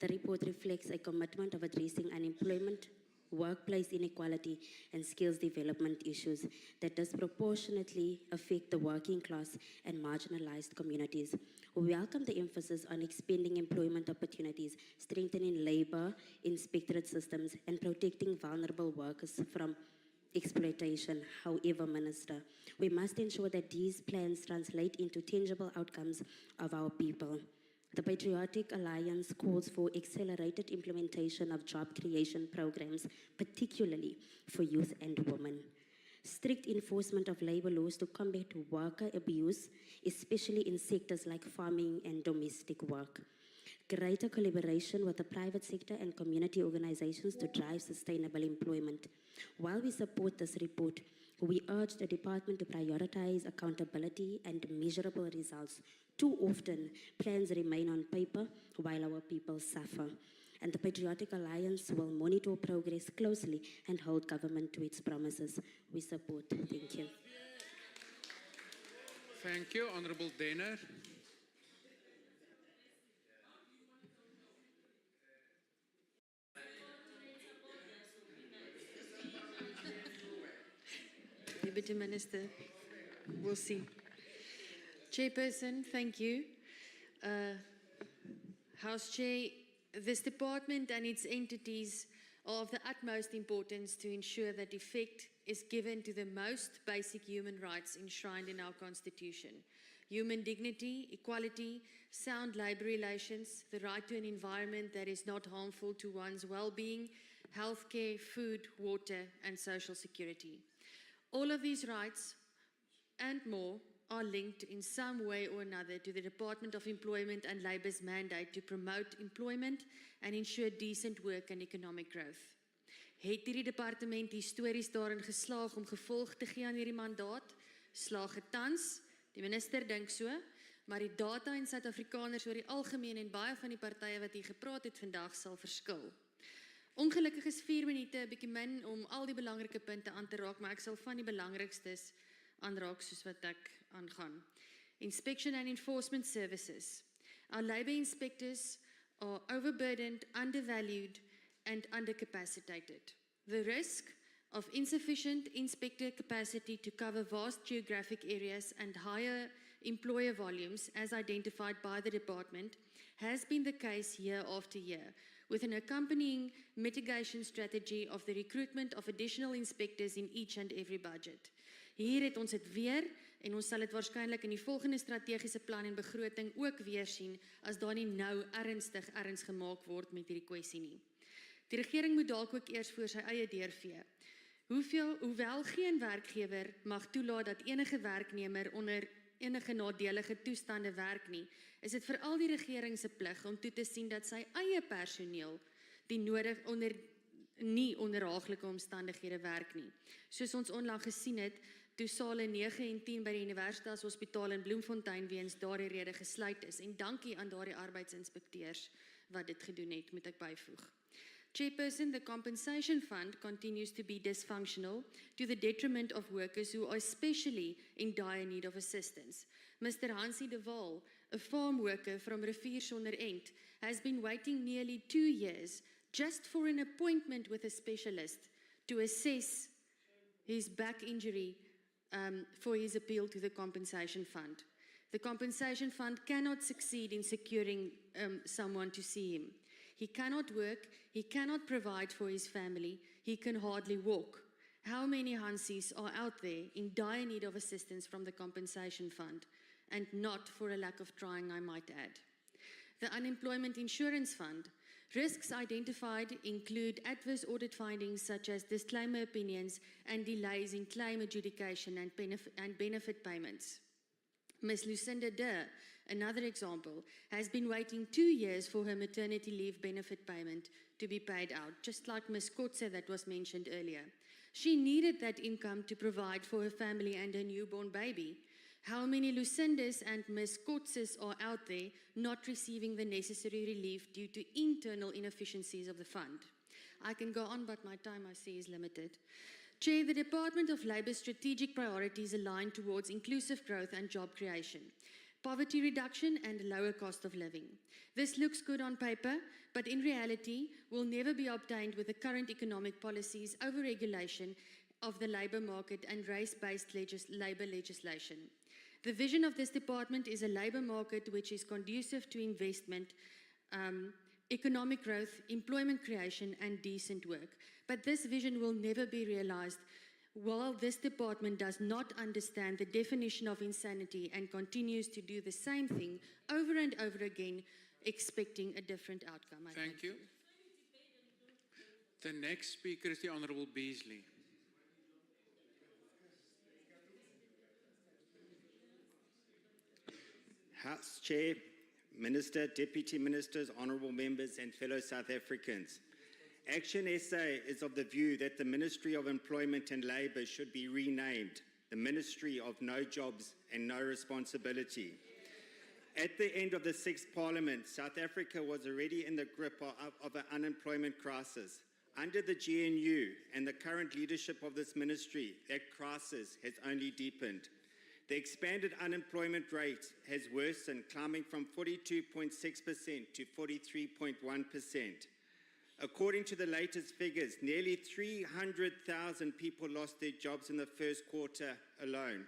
The report reflects a commitment of addressing unemployment, workplace inequality, and skills development issues that disproportionately affect the working class and marginalized communities. We welcome the emphasis on expanding employment opportunities, strengthening labor inspectorate systems, and protecting vulnerable workers from exploitation. However, Minister, we must ensure that these plans translate into tangible outcomes of our people. The Patriotic Alliance calls for accelerated implementation of job creation programs, particularly for youth and women. Strict enforcement of labour laws to combat worker abuse, especially in sectors like farming and domestic work. Greater collaboration with the private sector and community organizations to drive sustainable employment. While we support this report, we urge the department to prioritize accountability and measurable results. Too often, plans remain on paper while our people suffer. And the Patriotic Alliance will monitor progress closely and hold government to its promises. We support. Thank you. Thank you. Honourable Denner. Deputy Minister, we'll see. Chairperson, thank you. House Chair, this department and its entities are of the utmost importance to ensure that effect is given to the most basic human rights enshrined in our Constitution. Human dignity, equality, sound labour relations, the right to an environment that is not harmful to one's well-being, healthcare, food, water, and social security. All of these rights and more are linked in some way or another to the Department of Employment and Labour's mandate to promote employment and ensure decent work and economic growth. Het hierdie departement histories daarin geslaag om gevolg te gee aan hierdie mandaat? Slaag het tans? Die minister dink so, maar die data en Suid-Afrikaners oor die algemeen en baie van die partye wat hier gepraat het vandag sal verskil. Ongelukkig is 4 minute 'n bietjie min om al die belangrike punte aan te raak, maar ek sal van die belangrikstes aanraak soos wat ek aangaan. Inspection and enforcement services. Our labour inspectors are overburdened, undervalued, and undercapacitated. The risk of insufficient inspector capacity to cover vast geographic areas and higher employer volumes, as identified by the department, has been the case year after year, with an accompanying mitigation strategy of the recruitment of additional inspectors in each and every budget. Hier het ons dit weer, en ons sal dit waarskynlik in die volgende strategiese plan en begroting ook weer sien, as daar nie nou ernstig gemaak word met hierdie kwessie nie. Die regering moet dalk ook eers voor sy eie deur vee. Hoewel geen werkgewer mag toelaat dat enige werknemer onder enige nadelige toestande werk nie, is dit veral die regering se plig om toe te sien dat sy eie personeel nie onder haaglike omstandighede werk nie. Soos ons onlangs gesien het, toe sale 9 en 10 by die Universiteitshospitaal in Bloemfontein weens daardie rede gesluit is, en dankie aan daardie arbeidsinspekteurs wat dit gedoen het, moet ek byvoeg. Chairperson, the compensation fund continues to be dysfunctional to the detriment of workers who are especially in dire need of assistance. Mr. Hansie de Waal, a farm worker from Rivier Sonder End, has been waiting nearly 2 years just for an appointment with a specialist to assess his back injury for his appeal to the compensation fund. The compensation fund cannot succeed in securing someone to see him. He cannot work, he cannot provide for his family, he can hardly walk. How many Hansies are out there in dire need of assistance from the compensation fund, and not for a lack of trying, I might add? The Unemployment Insurance Fund. Risks identified include adverse audit findings such as disclaimer opinions and delays in claim adjudication and benefit payments. Ms. Lucinda Durr, another example, has been waiting 2 years for her maternity leave benefit payment to be paid out, just like Ms. Kotze that was mentioned earlier. She needed that income to provide for her family and her newborn baby. How many Lucindas and Ms. Kotzes are out there not receiving the necessary relief due to internal inefficiencies of the fund? I can go on, but my time, I see, is limited. Chair, the Department of Labour's strategic priorities align towards inclusive growth and job creation, poverty reduction and lower cost of living. This looks good on paper, but in reality will never be obtained with the current economic policies, overregulation of the labour market and race-based labour legislation. The vision of this department is a labour market which is conducive to investment, economic growth, employment creation and decent work. But this vision will never be realised while this department does not understand the definition of insanity and continues to do the same thing over and over again, expecting a different outcome. Thank you. The next speaker is the Honourable Beasley. House Chair, Minister, Deputy Ministers, Honourable Members and fellow South Africans. Action SA is of the view that the Ministry of Employment and Labour should be renamed the Ministry of No Jobs and No Responsibility. At the end of the 6th Parliament, South Africa was already in the grip of an unemployment crisis. Under the GNU and the current leadership of this ministry, that crisis has only deepened. The expanded unemployment rate has worsened, climbing from 42.6% to 43.1%. According to the latest figures, nearly 300,000 people lost their jobs in the first quarter alone.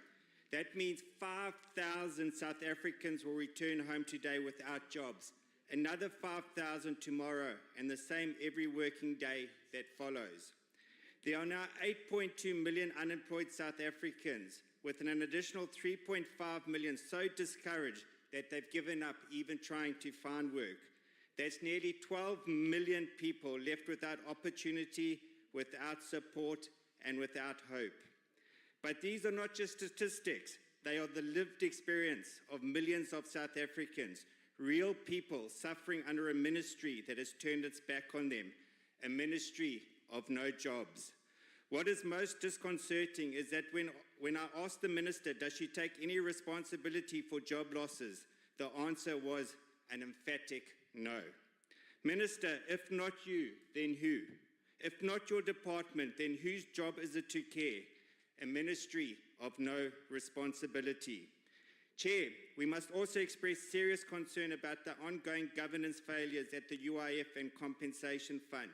That means 5,000 South Africans will return home today without jobs, another 5,000 tomorrow, and the same every working day that follows. There are now 8.2 million unemployed South Africans, with an additional 3.5 million so discouraged that they've given up even trying to find work. That's nearly 12 million people left without opportunity, without support, and without hope. But these are not just statistics. They are the lived experience of millions of South Africans, real people suffering under a ministry that has turned its back on them, a ministry of no jobs. What is most disconcerting is that when I asked the minister, does she take any responsibility for job losses, the answer was an emphatic no. Minister, if not you, then who? If not your department, then whose job is it to care? A ministry of no responsibility. Chair, we must also express serious concern about the ongoing governance failures at the UIF and Compensation Fund.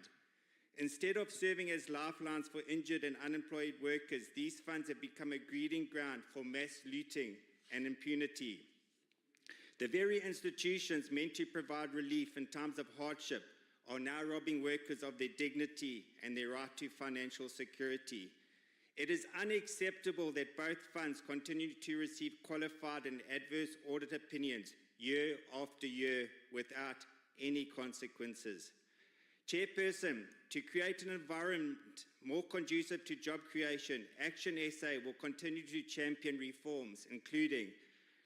Instead of serving as lifelines for injured and unemployed workers, these funds have become a breeding ground for mass looting and impunity. The very institutions meant to provide relief in times of hardship are now robbing workers of their dignity and their right to financial security. It is unacceptable that both funds continue to receive qualified and adverse audit opinions year after year without any consequences. Chairperson, to create an environment more conducive to job creation, Action SA will continue to champion reforms, including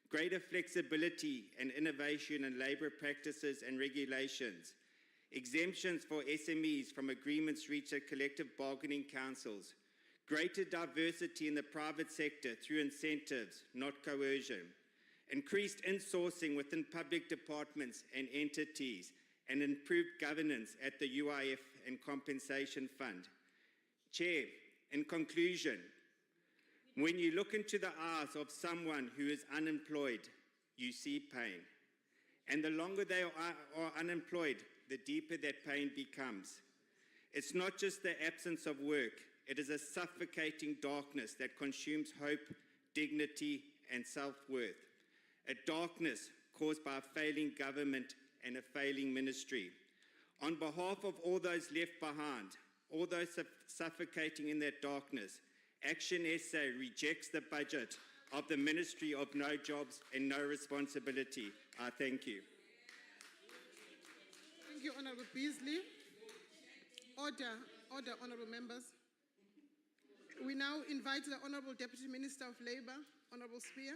greater flexibility and innovation in labour practices and regulations, exemptions for SMEs from agreements reached at collective bargaining councils, greater diversity in the private sector through incentives, not coercion, increased insourcing within public departments and entities, and improved governance at the UIF and Compensation Fund. Chair, in conclusion, when you look into the eyes of someone who is unemployed, you see pain. And the longer they are unemployed, the deeper that pain becomes. It's not just the absence of work, it is a suffocating darkness that consumes hope, dignity, and self-worth. A darkness caused by a failing government and a failing ministry. On behalf of all those left behind, all those suffocating in that darkness, Action SA rejects the budget of the Ministry of No Jobs and No Responsibility. I thank you. Thank you, Honourable Beasley. Order, honourable members. We now invite the Honourable Deputy Minister of Labour, Honourable Spear.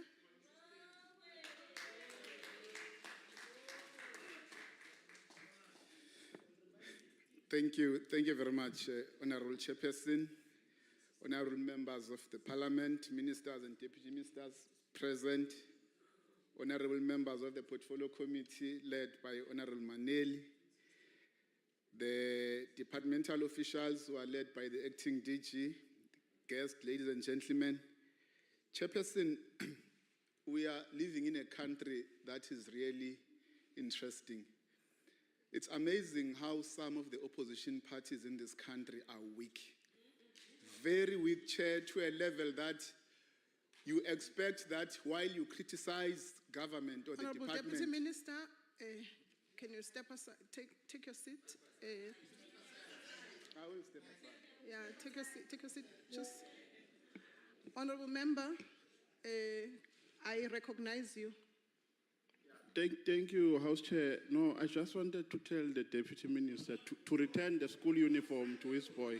Thank you very much, Honourable Chairperson, honourable members of the Parliament, ministers and deputy ministers present, honourable members of the Portfolio Committee led by Honourable Maneli, the departmental officials who are led by the acting DG, guests, ladies and gentlemen. Chairperson, we are living in a country that is really interesting. It's amazing how some of the opposition parties in this country are weak. Very weak, Chair, to a level that you expect that while you criticize government or the Honourable department... Deputy Minister, can you step aside, take your seat? I will step aside. Yeah, take your seat. Just, Honourable Member, I recognize you. Thank you, House Chair. No, I just wanted to tell the Deputy Minister to return the school uniform to his boy.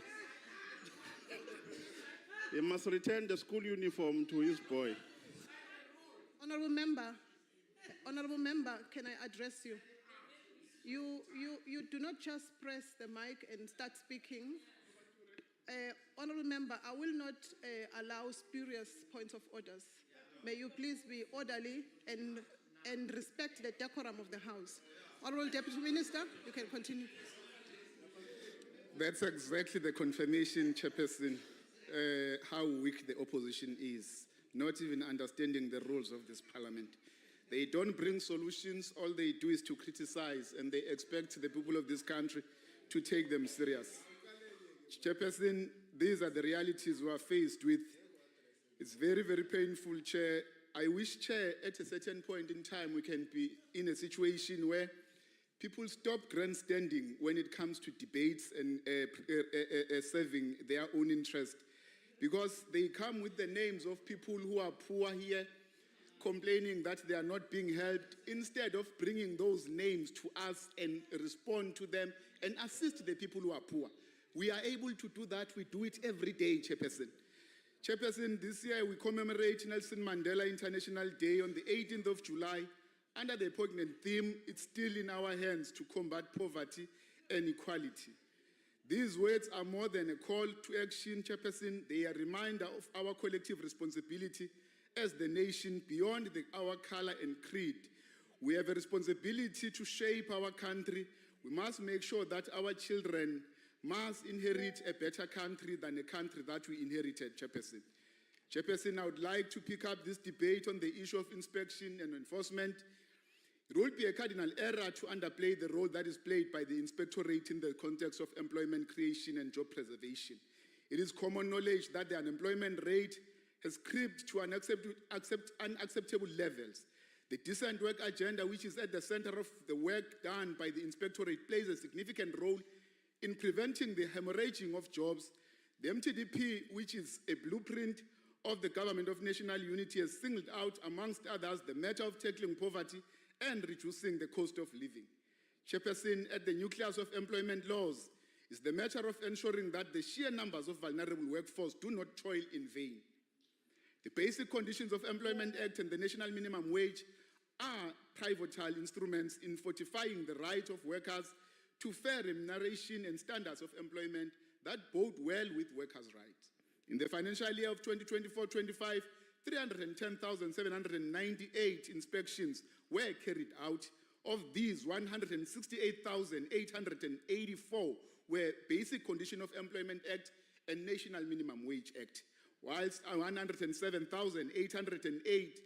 He must return the school uniform to his boy. Honourable Member, can I address you? You do not just press the mic and start speaking. Honourable Member, I will not allow spurious points of orders. May you please be orderly and respect the decorum of the House. Honourable Deputy Minister, you can continue. That's exactly the confirmation, Chairperson, how weak the opposition is, not even understanding the rules of this Parliament. They don't bring solutions, all they do is to criticize, and they expect the people of this country to take them serious. Chairperson, these are the realities we are faced with. It's very, very painful, Chair. I wish, Chair, at a certain point in time, we can be in a situation where people stop grandstanding when it comes to debates and serving their own interest. Because they come with the names of people who are poor here, complaining that they are not being helped, instead of bringing those names to us and respond to them and assist the people who are poor. We are able to do that. We do it every day, Chairperson. Chairperson, this year we commemorate Nelson Mandela International Day on the 18th of July under the poignant theme, "It's still in our hands to combat poverty and equality." These words are more than a call to action, Chairperson. They are a reminder of our collective responsibility as the nation beyond our color and creed. We have a responsibility to shape our country. We must make sure that our children must inherit a better country than the country that we inherited, Chairperson. Chairperson, I would like to pick up this debate on the issue of inspection and enforcement. It would be a cardinal error to underplay the role that is played by the Inspectorate in the context of employment creation and job preservation. It is common knowledge that the unemployment rate has crept to unacceptable levels. The decent work agenda, which is at the center of the work done by the inspectorate, plays a significant role in preventing the hemorrhaging of jobs. The MTDP, which is a blueprint of the Government of National Unity, has singled out, amongst others, the matter of tackling poverty and reducing the cost of living. Chairperson, at the nucleus of employment laws is the matter of ensuring that the sheer numbers of vulnerable workforce do not toil in vain. The Basic Conditions of Employment Act and the National Minimum Wage are pivotal instruments in fortifying the right of workers to fair remuneration and standards of employment that bode well with workers' rights. In the financial year of 2024-25, 310,798 inspections were carried out. Of these, 168,884 were Basic Condition of Employment Act and National Minimum Wage Act, whilst 107,808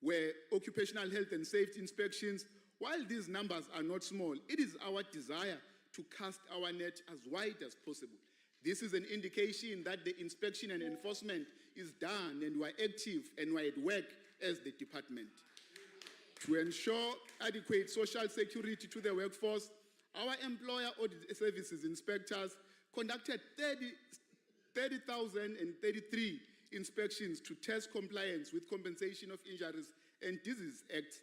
were occupational health and safety inspections. While these numbers are not small, it is our desire to cast our net as wide as possible. This is an indication that the inspection and enforcement is done and we are active and we are at work as the department. To ensure adequate social security to the workforce, our employer audit services inspectors conducted 30,033 inspections to test compliance with Compensation of Injuries and Disease Act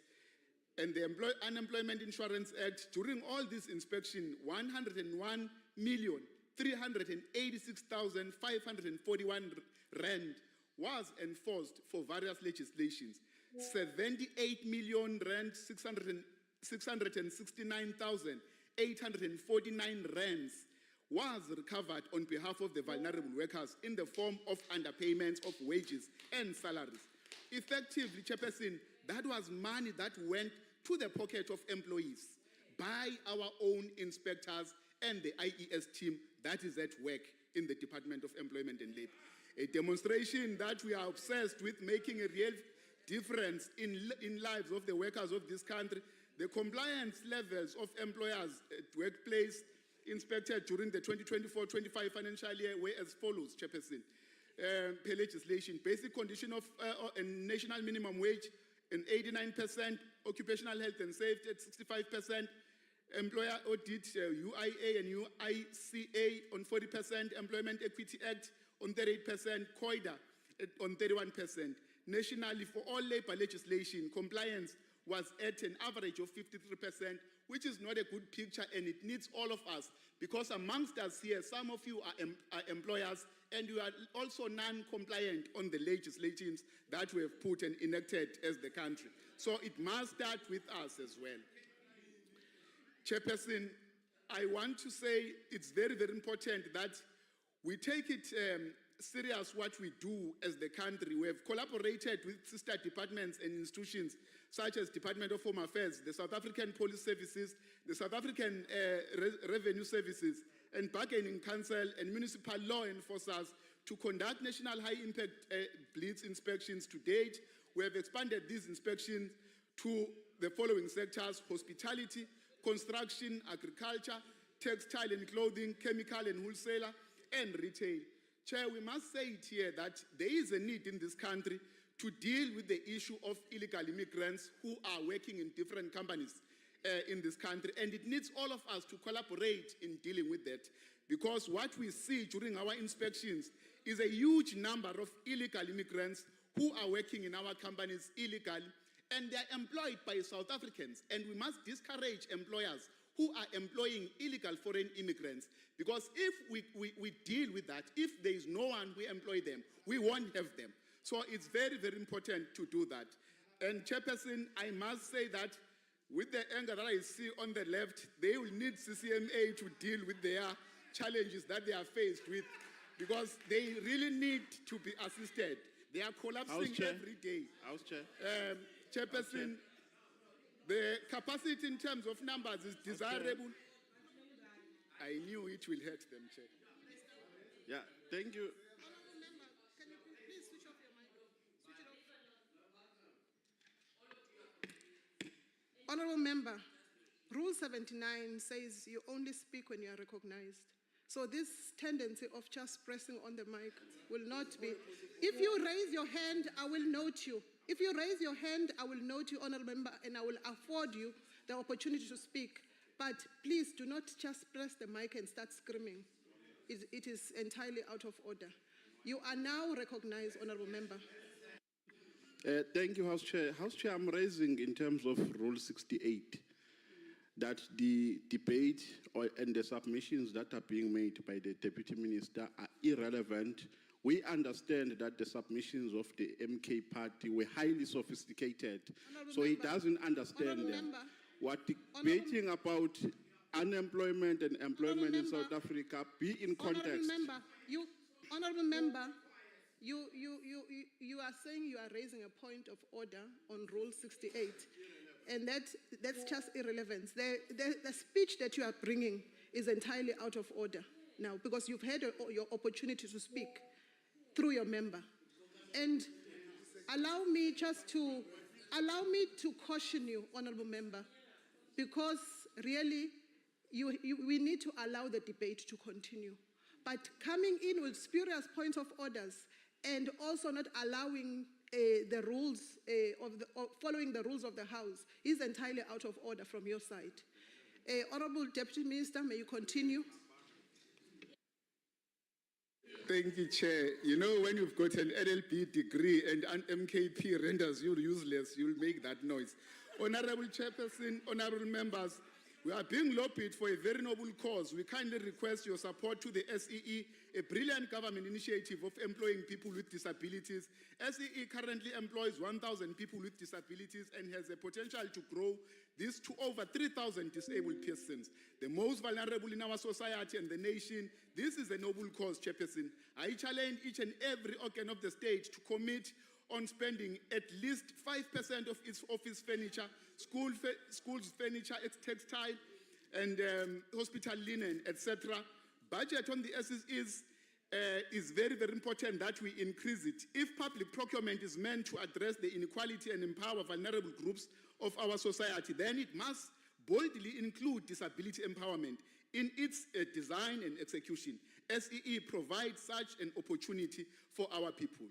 and the Unemployment Insurance Act. During all this inspection, 101,386,541 rand was enforced for various legislations. 78 million rand, 669,849 rands was recovered on behalf of the vulnerable workers in the form of underpayments of wages and salaries. Effectively, Chairperson, that was money that went to the pocket of employees by our own inspectors and the IES team that is at work in the Department of Employment and Labor. A demonstration that we are obsessed with making a real difference in lives of the workers of this country. The compliance levels of employers at workplace inspected during the 2024-25 financial year were as follows, Chairperson. Per legislation, Basic Condition of National Minimum Wage in 89%, occupational health and safety at 65%, employer audit, UIA and UICA on 40%, Employment Equity Act on 38%, COIDA on 31%. Nationally, for all labor legislation, compliance was at an average of 53%, which is not a good picture, and it needs all of us, because amongst us here, some of you are employers, and you are also non-compliant on the legislations that we have put and enacted as the country. So it must start with us as well. Chairperson, I want to say it's very, very important that we take it serious what we do as the country. We have collaborated with sister departments and institutions such as Department of Home Affairs, the South African Police Services, the South African Revenue Services, and Bargaining Council and municipal law enforcers to conduct national high-impact blitz inspections. To date, we have expanded these inspections to the following sectors: hospitality, construction, agriculture, textile and clothing, chemical and wholesaler, and retail. Chair, we must say it here that there is a need in this country to deal with the issue of illegal immigrants who are working in different companies in this country, and it needs all of us to collaborate in dealing with that, because what we see during our inspections is a huge number of illegal immigrants who are working in our companies illegally, and they are employed by South Africans, and we must discourage employers who are employing illegal foreign immigrants, because if we deal with that, if there is no one who employ them, we won't have them. So it's very, very important to do that. And Chairperson, I must say that with the anger that I see on the left, they will need CCMA to deal with their challenges that they are faced with, because they really need to be assisted. They are collapsing every day. House Chair. Chairperson, the capacity in terms of numbers is desirable. I knew it will hurt them, Chair. Yeah, thank you. Honourable member, can you please switch off your mic? Switch it off. Honourable member, Rule 79 says you only speak when you are recognized. So this tendency of just pressing on the mic will not be. If you raise your hand, I will note you. If you raise your hand, I will note you, Honourable Member, and I will afford you the opportunity to speak. But please do not just press the mic and start screaming. It is entirely out of order. You are now recognized, Honourable Member. Thank you, House Chair. House Chair, I'm raising in terms of Rule 68 that the debate and the submissions that are being made by the Deputy Minister are irrelevant. We understand that the submissions of the MK party were highly sophisticated, so he doesn't understand them. What debating about unemployment and employment in South Africa, be in context. Honourable Member, you are saying you are raising a point of order on Rule 68, and that's just irrelevant. The speech that you are bringing is entirely out of order now, because you've had your opportunity to speak through your member. And allow me to caution you, Honourable Member, because really we need to allow the debate to continue. But coming in with spurious points of orders and also not allowing the rules following the rules of the House is entirely out of order from your side. Honourable Deputy Minister, may you continue. Thank you, Chair. You know, when you've got an LLB degree and an MKP renders you useless, you'll make that noise. Honourable Chairperson, honourable members, we are being lobbied for a very noble cause. We kindly request your support to the SEE, a brilliant government initiative of employing people with disabilities. SEE currently employs 1,000 people with disabilities and has a potential to grow this to over 3,000 disabled persons, the most vulnerable in our society and the nation. This is a noble cause, Chairperson. I challenge each and every organ of the state to commit on spending at least 5% of its office furniture, schools furniture, textile, and hospital linen, etc. Budget on the SSEs is very, very important that we increase it. If public procurement is meant to address the inequality and empower vulnerable groups of our society, then it must boldly include disability empowerment in its design and execution. SEE provides such an opportunity for our people.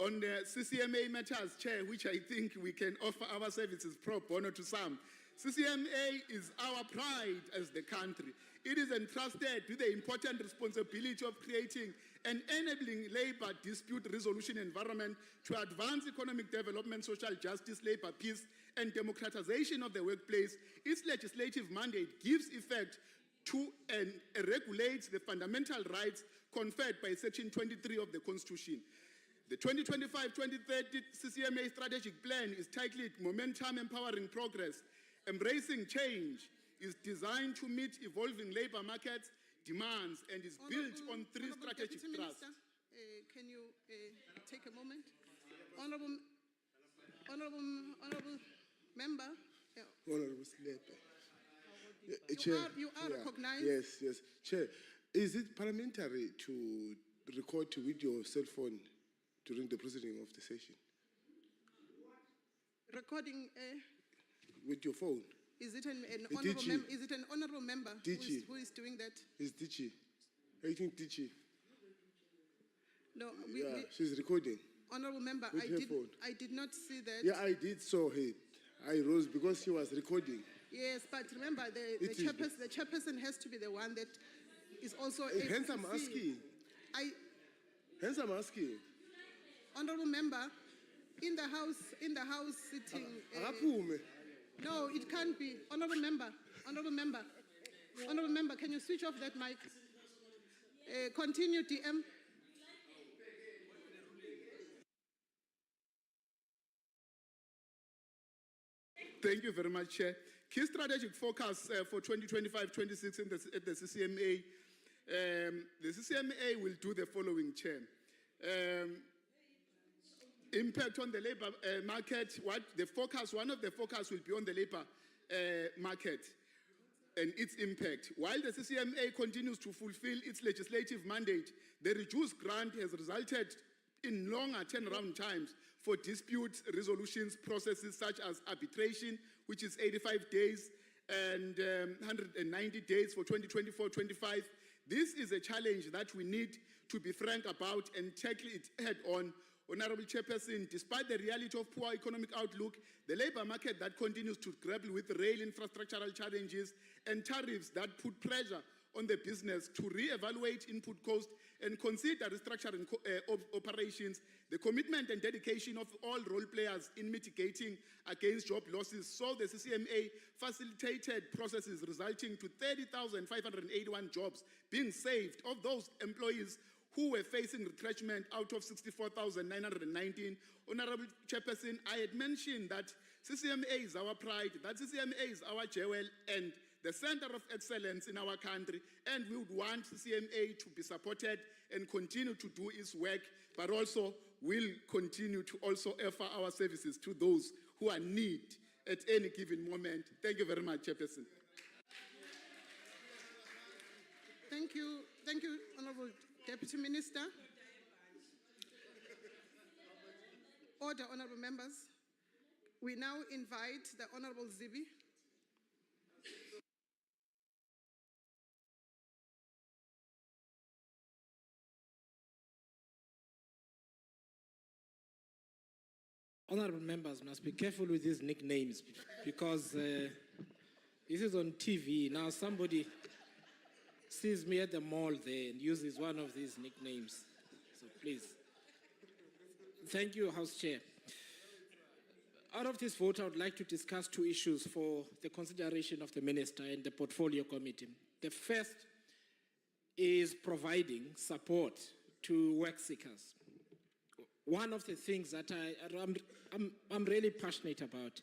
On the CCMA matters, Chair, which I think we can offer our services pro bono to some. CCMA is our pride as the country. It is entrusted with the important responsibility of creating an enabling labor dispute resolution environment to advance economic development, social justice, labor peace, and democratization of the workplace. Its legislative mandate gives effect to and regulates the fundamental rights conferred by Section 23 of the Constitution. The 2025-2030 CCMA strategic plan is titled Momentum Empowering Progress. Embracing change is designed to meet evolving labor markets demands and is built on three strategic thrusts. Can you take a moment? Honourable Member. Yeah. Honourable Slepe. You are recognized. Yes. Chair, is it parliamentary to record with your cell phone during the proceeding of the session? Recording with your phone. Is it an honourable member? Is it an honourable member who is doing that? It's Dichi. I think Dichi. No, she's recording. Honourable member, I did not see that. Yeah, I did saw it. I rose because she was recording. Yes, but remember the chairperson has to be the one that is also able hence to I'm see. asking. Hence I'm asking. Honourable member, in the house sitting. No, it can't be. Honourable member, can you switch off that mic? Continue, DM. Thank you very much, Chair. Key strategic focus for 2025-26 at the CCMA. The CCMA will do the following, Chair. Impact on the labor market. One of the focus will be on the labor market and its impact. While the CCMA continues to fulfill its legislative mandate, the reduced grant has resulted in longer turnaround times for dispute resolutions processes such as arbitration, which is 85 days, and 190 days for 2024-25. This is a challenge that we need to be frank about and tackle it head on. Honorable Chairperson, despite the reality of poor economic outlook, the labor market that continues to grapple with rail infrastructural challenges and tariffs that put pressure on the business to re-evaluate input costs and consider restructuring operations, the commitment and dedication of all role players in mitigating against job losses saw the CCMA facilitated processes resulting to 30,581 jobs being saved of those employees who were facing retrenchment out of 64,919. Honorable Chairperson, I had mentioned that CCMA is our pride, that CCMA is our jewel and the center of excellence in our country, and we would want CCMA to be supported and continue to do its work, but also will continue to also offer our services to those who are in need at any given moment. Thank you very much, Chairperson. Thank you, Honorable Deputy Minister. Order, honorable members. We now invite the Honorable Zibi. Honorable members must be careful with these nicknames because this is on TV. Now somebody sees me at the mall there and uses one of these nicknames. So please. Thank you, House Chair. Out of this vote, I would like to discuss two issues for the consideration of the Minister and the Portfolio Committee. The first is providing support to work seekers. One of the things that I'm really passionate about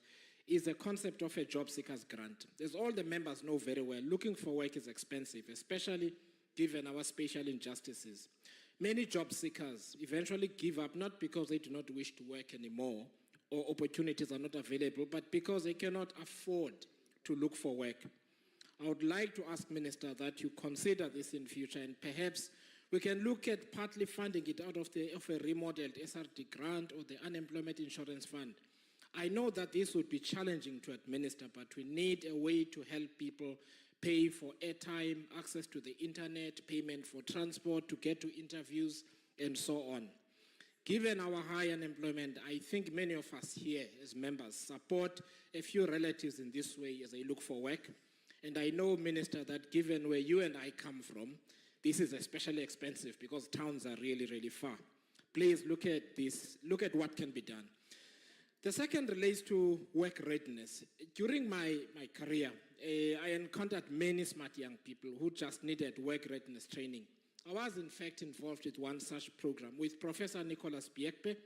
is the concept of a job seekers grant. As all the members know very well, looking for work is expensive, especially given our spatial injustices. Many job seekers eventually give up, not because they do not wish to work anymore or opportunities are not available, but because they cannot afford to look for work. I would like to ask Minister that you consider this in future, and perhaps we can look at partly funding it out of a remodeled SRD grant or the Unemployment Insurance Fund. I know that this would be challenging to administer, but we need a way to help people pay for airtime, access to the internet, payment for transport, to get to interviews, and so on. Given our high unemployment, I think many of us here as members support a few relatives in this way as they look for work. And I know, Minister, that given where you and I come from, this is especially expensive because towns are really, really far. Please look at this, look at what can be done. The second relates to work readiness. During my career, I encountered many smart young people who just needed work readiness training. I was in fact involved with one such program with Professor Nicholas Biekpe,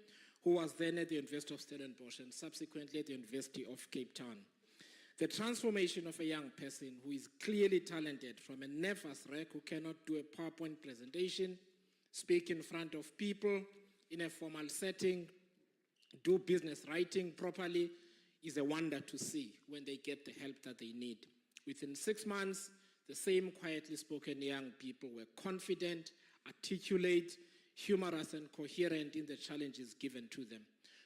who was then at the University of Stellenbosch and subsequently at the University of Cape Town. The transformation of a young person who is clearly talented from a nervous wreck who cannot do a PowerPoint presentation, speak in front of people in a formal setting, do business writing properly, is a wonder to see when they get the help that they need. Within 6 months, the same quietly spoken young people were confident, articulate, humorous, and coherent in the challenges given to them.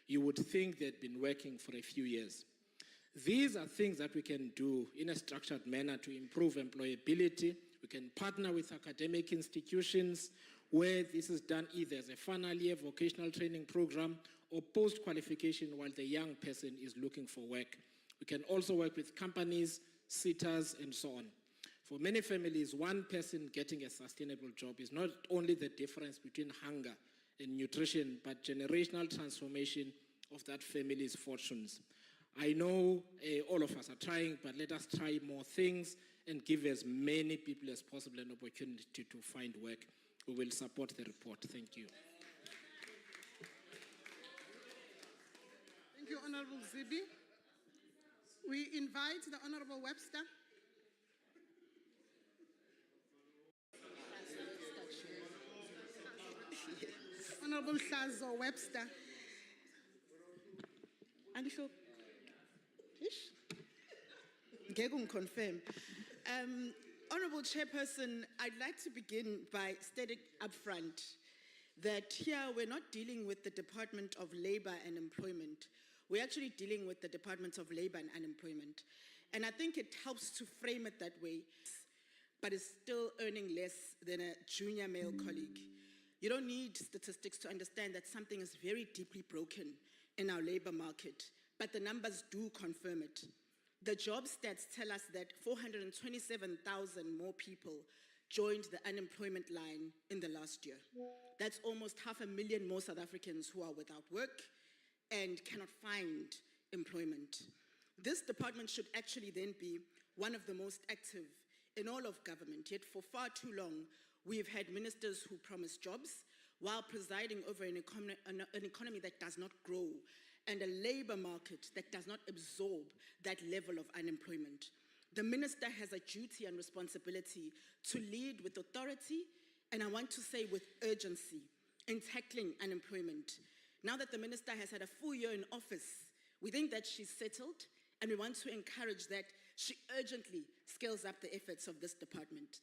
You would think they'd been working for a few years. These are things that we can do in a structured manner to improve employability. We can partner with academic institutions where this is done either as a final year vocational training program or post-qualification while the young person is looking for work. We can also work with companies, sitters, and so on. For many families, one person getting a sustainable job is not only the difference between hunger and nutrition, but generational transformation of that family's fortunes. I know all of us are trying, but let us try more things and give as many people as possible an opportunity to find work. We will support the report. Thank you. Thank you, Honorable Zibi. We invite the Honorable Webster. Honorable Hlazo Webster. Angisho. Confirm. Honorable Chairperson, I'd like to begin by stating upfront that here we're not dealing with the Department of Labor and Employment. We're actually dealing with the Departments of Labor and Unemployment. And I think it helps to frame it that way. but is still earning less than a junior male colleague. You don't need statistics to understand that something is very deeply broken in our labor market, but the numbers do confirm it. The job stats tell us that 427,000 more people joined the unemployment line in the last year. That's almost 500,000 more South Africans who are without work and cannot find employment. This department should actually then be one of the most active in all of government, yet for far too long, we've had ministers who promise jobs while presiding over an economy that does not grow and a labor market that does not absorb that level of unemployment. The minister has a duty and responsibility to lead with authority, and I want to say with urgency, in tackling unemployment. Now that the minister has had a full year in office, we think that she's settled, and we want to encourage that she urgently scales up the efforts of this department.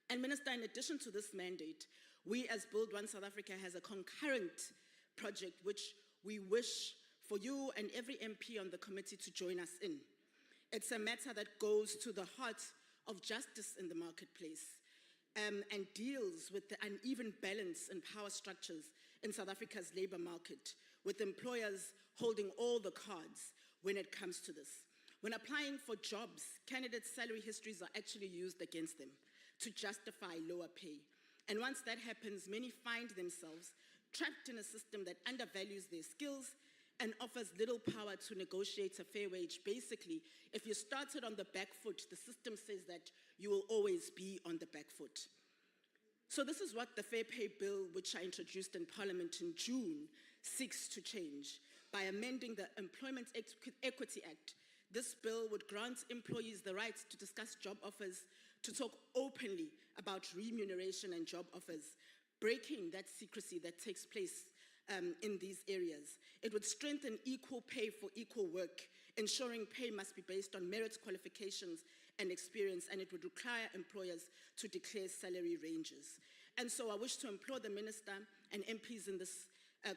And Minister, in addition to this mandate, we as Build One South Africa has a concurrent project which we wish for you and every MP on the committee to join us in. It's a matter that goes to the heart of justice in the marketplace and deals with the uneven balance in power structures in South Africa's labor market, with employers holding all the cards when it comes to this. When applying for jobs, candidates' salary histories are actually used against them to justify lower pay. And once that happens, many find themselves trapped in a system that undervalues their skills and offers little power to negotiate a fair wage. Basically, if you started on the back foot, the system says that you will always be on the back foot. So this is what the Fair Pay Bill, which I introduced in Parliament in June, seeks to change. By amending the Employment Equity Act, this bill would grant employees the right to discuss job offers, to talk openly about remuneration and job offers, breaking that secrecy that takes place in these areas. It would strengthen equal pay for equal work, ensuring pay must be based on merit, qualifications, and experience, and it would require employers to declare salary ranges. And so I wish to implore the Minister and MPs in this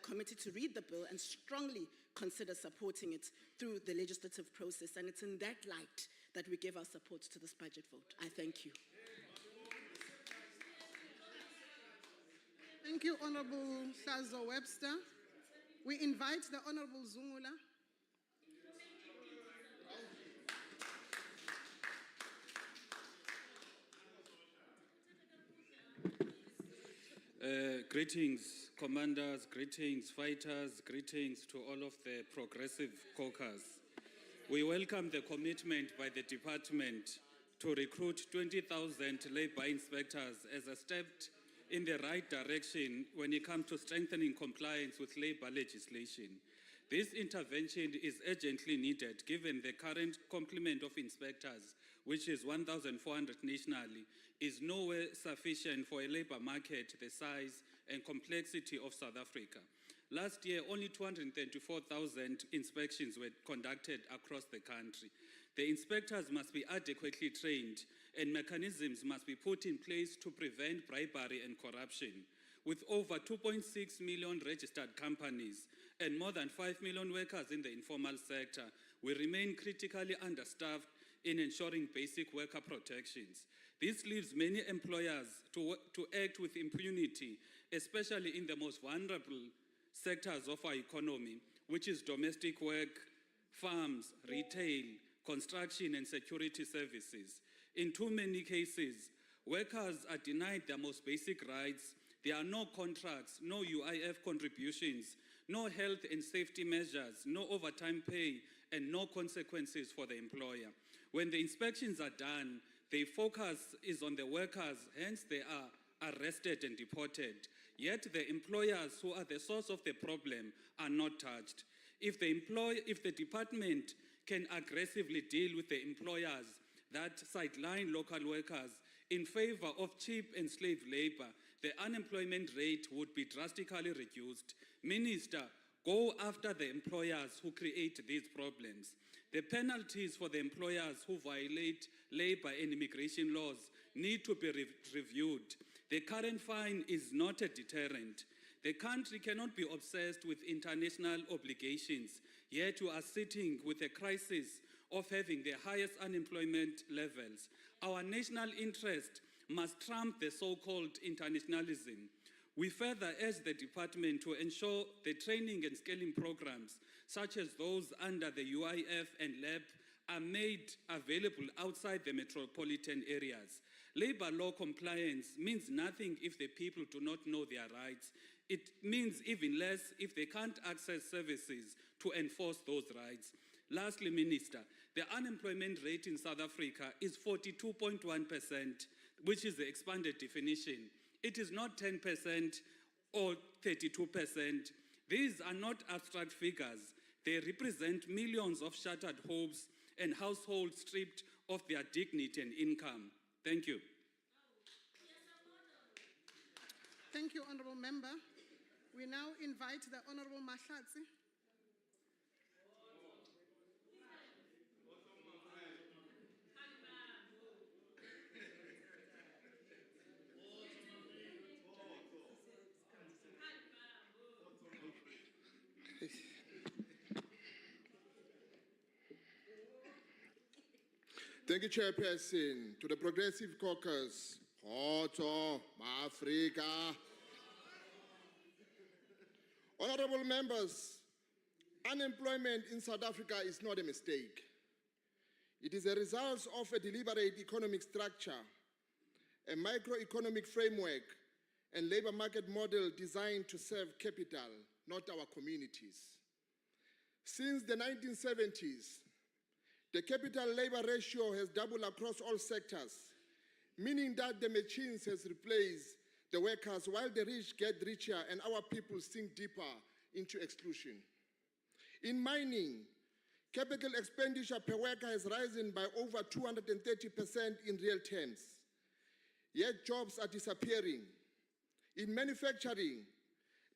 committee to read the bill and strongly consider supporting it through the legislative process. And it's in that light that we give our support to this budget vote. I thank you. Thank you, Honorable Hlazo Webster. We invite the Honorable Zungula. Greetings, commanders, greetings, fighters, greetings to all of the progressive caucus. We welcome the commitment by the department to recruit 20,000 labor inspectors as a step in the right direction when it comes to strengthening compliance with labor legislation. This intervention is urgently needed given the current complement of inspectors, which is 1,400 nationally, is nowhere sufficient for a labor market the size and complexity of South Africa. Last year, only 234,000 inspections were conducted across the country. The inspectors must be adequately trained and mechanisms must be put in place to prevent bribery and corruption. With over 2.6 million registered companies and more than 5 million workers in the informal sector, we remain critically understaffed in ensuring basic worker protections. This leaves many employers to act with impunity, especially in the most vulnerable sectors of our economy, which is domestic work, farms, retail, construction, and security services. In too many cases, workers are denied their most basic rights. There are no contracts, no UIF contributions, no health and safety measures, no overtime pay, and no consequences for the employer. When the inspections are done, their focus is on the workers, hence they are arrested and deported. Yet the employers who are the source of the problem are not touched. If the department can aggressively deal with the employers that sideline local workers in favor of cheap and slave labor, the unemployment rate would be drastically reduced. Minister, go after the employers who create these problems. The penalties for the employers who violate labor and immigration laws need to be reviewed. The current fine is not a deterrent. The country cannot be obsessed with international obligations, yet we are sitting with a crisis of having the highest unemployment levels. Our national interest must trump the so-called internationalism. We further urge the department to ensure the training and scaling programs, such as those under the UIF and LAB, are made available outside the metropolitan areas. Labor law compliance means nothing if the people do not know their rights. It means even less if they can't access services to enforce those rights. Lastly, Minister, the unemployment rate in South Africa is 42.1%, which is the expanded definition. It is not 10% or 32%. These are not abstract figures. They represent millions of shattered hopes and households stripped of their dignity and income. Thank you. Thank you, Honorable Member. We now invite the Honorable Mahlatsi. Thank you, Chairperson. To the Progressive Caucus, Hoto, Africa. Honorable members, unemployment in South Africa is not a mistake. It is a result of a deliberate economic structure, a microeconomic framework, and labor market model designed to serve capital, not our communities. Since the 1970s, the capital-labor ratio has doubled across all sectors, meaning that the machines has replaced the workers while the rich get richer and our people sink deeper into exclusion. In mining, capital expenditure per worker has risen by over 230% in real terms, yet jobs are disappearing. In manufacturing,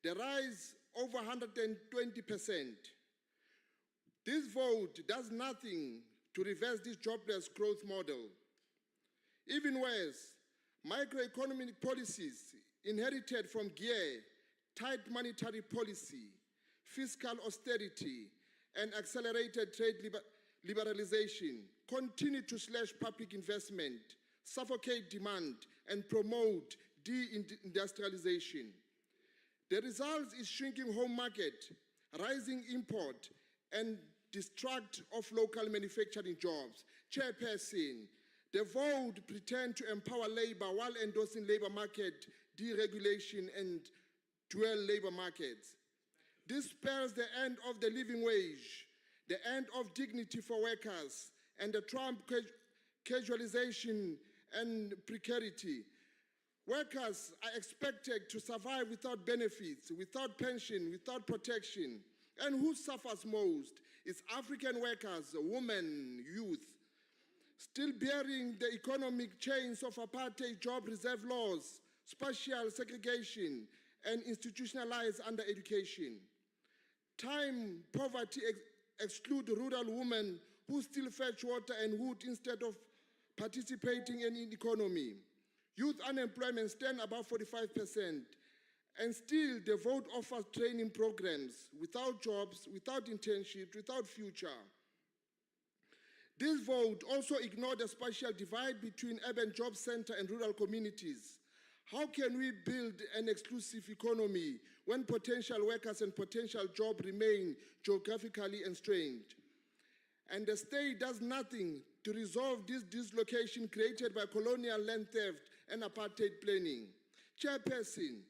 the rise over 120%. This vote does nothing to reverse this jobless growth model. Even worse, microeconomic policies inherited from GEAR, tight monetary policy, fiscal austerity, and accelerated trade liberalization continue to slash public investment, suffocate demand, and promote deindustrialization. The result is shrinking home market, rising import, and destruct of local manufacturing jobs. Chairperson, the vote pretend to empower labor while endorsing labor market deregulation and dual labor markets. This spells the end of the living wage, the end of dignity for workers, and the Trump casualization and precarity. Workers are expected to survive without benefits, without pension, without protection. And who suffers most is African workers, women, youth, still bearing the economic chains of apartheid, job reserve laws, spatial segregation, and institutionalized under-education. Time poverty exclude rural women who still fetch water and wood instead of participating in the economy. Youth unemployment stand above 45%. And still, the vote offers training programs without jobs, without internship, without future. This vote also ignored the spatial divide between urban job center and rural communities. How can we build an exclusive economy when potential workers and potential jobs remain geographically constrained? And the state does nothing to resolve this dislocation created by colonial land theft and apartheid planning. Chairperson,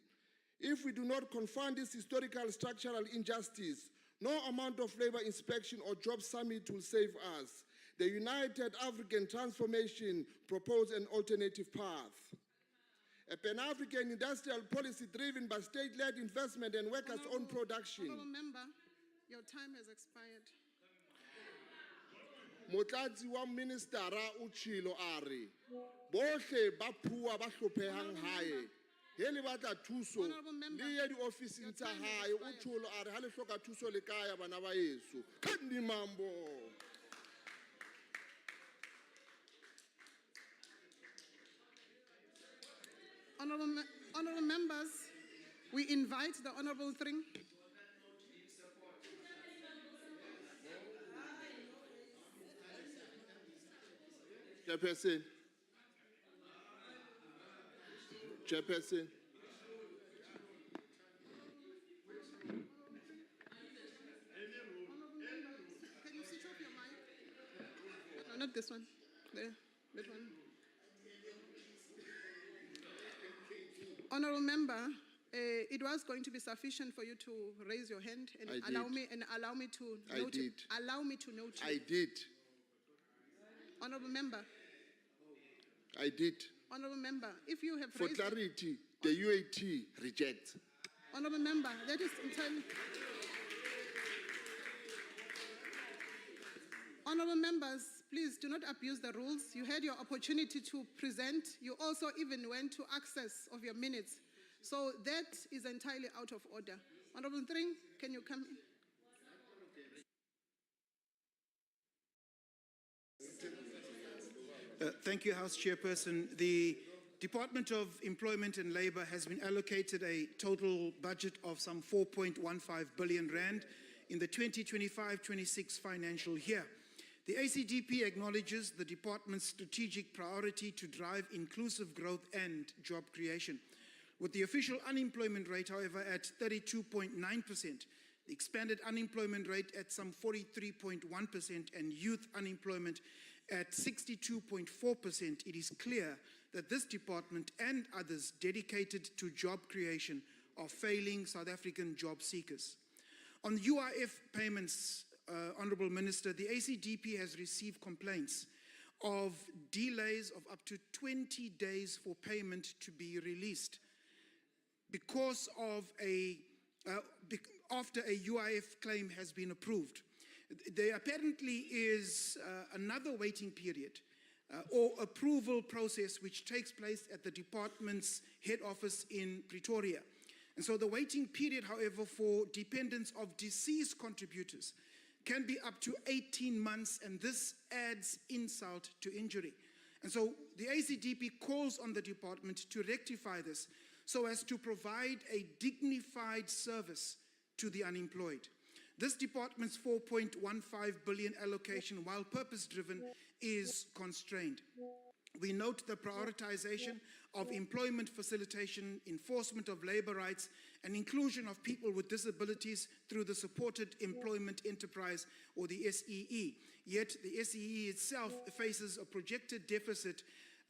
if we do not confront this historical structural injustice, no amount of labor inspection or job summit will save us. The United African Transformation proposed an alternative path. A Pan-African industrial policy driven by state-led investment and workers' own production. Honorable Member, your time has expired. Motlatsi wa ministera o tshilo are bohle ba phua ba hlophehang hae he le batla thuso le ye di officing tsa hae o tsholo are ha le hloka thuso le kaya bana ba yeso khandi mambo. Honorable members, we invite the Honorable Thring. Chairperson. Chairperson. Can you switch off your mic? No, not this one. There, that one. Honourable Member, it was going to be sufficient for you to raise your hand and I allow did. me to I note did. allow me to note you. I did. Honourable Member, I did. Honourable Member, if you have For raised clarity, the UAT rejects. Honourable Member, that is entirely. Honourable members, please do not abuse the rules. You had your opportunity to present. You also even went to access of your minutes. So that is entirely out of order. Honourable Thring, can you come in? Thank you, House Chairperson. The Department of Employment and Labour has been allocated a total budget of some 4.15 billion rand in the 2025-26 financial year. The ACDP acknowledges the department's strategic priority to drive inclusive growth and job creation. With the official unemployment rate, however, at 32.9%, the expanded unemployment rate at some 43.1%, and youth unemployment at 62.4%, it is clear that this department and others dedicated to job creation are failing South African job seekers. On UIF payments, Honourable Minister, the ACDP has received complaints of delays of up to 20 days for payment to be released because of after a UIF claim has been approved. There apparently is another waiting period or approval process which takes place at the department's head office in Pretoria. And so the waiting period, however, for dependents of deceased contributors can be up to 18 months, and this adds insult to injury. And so the ACDP calls on the department to rectify this so as to provide a dignified service to the unemployed. This department's 4.15 billion allocation, while purpose-driven, is constrained. We note the prioritization of employment facilitation, enforcement of labor rights, and inclusion of people with disabilities through the Supported Employment Enterprise, or the SEE. Yet the SEE itself faces a projected deficit,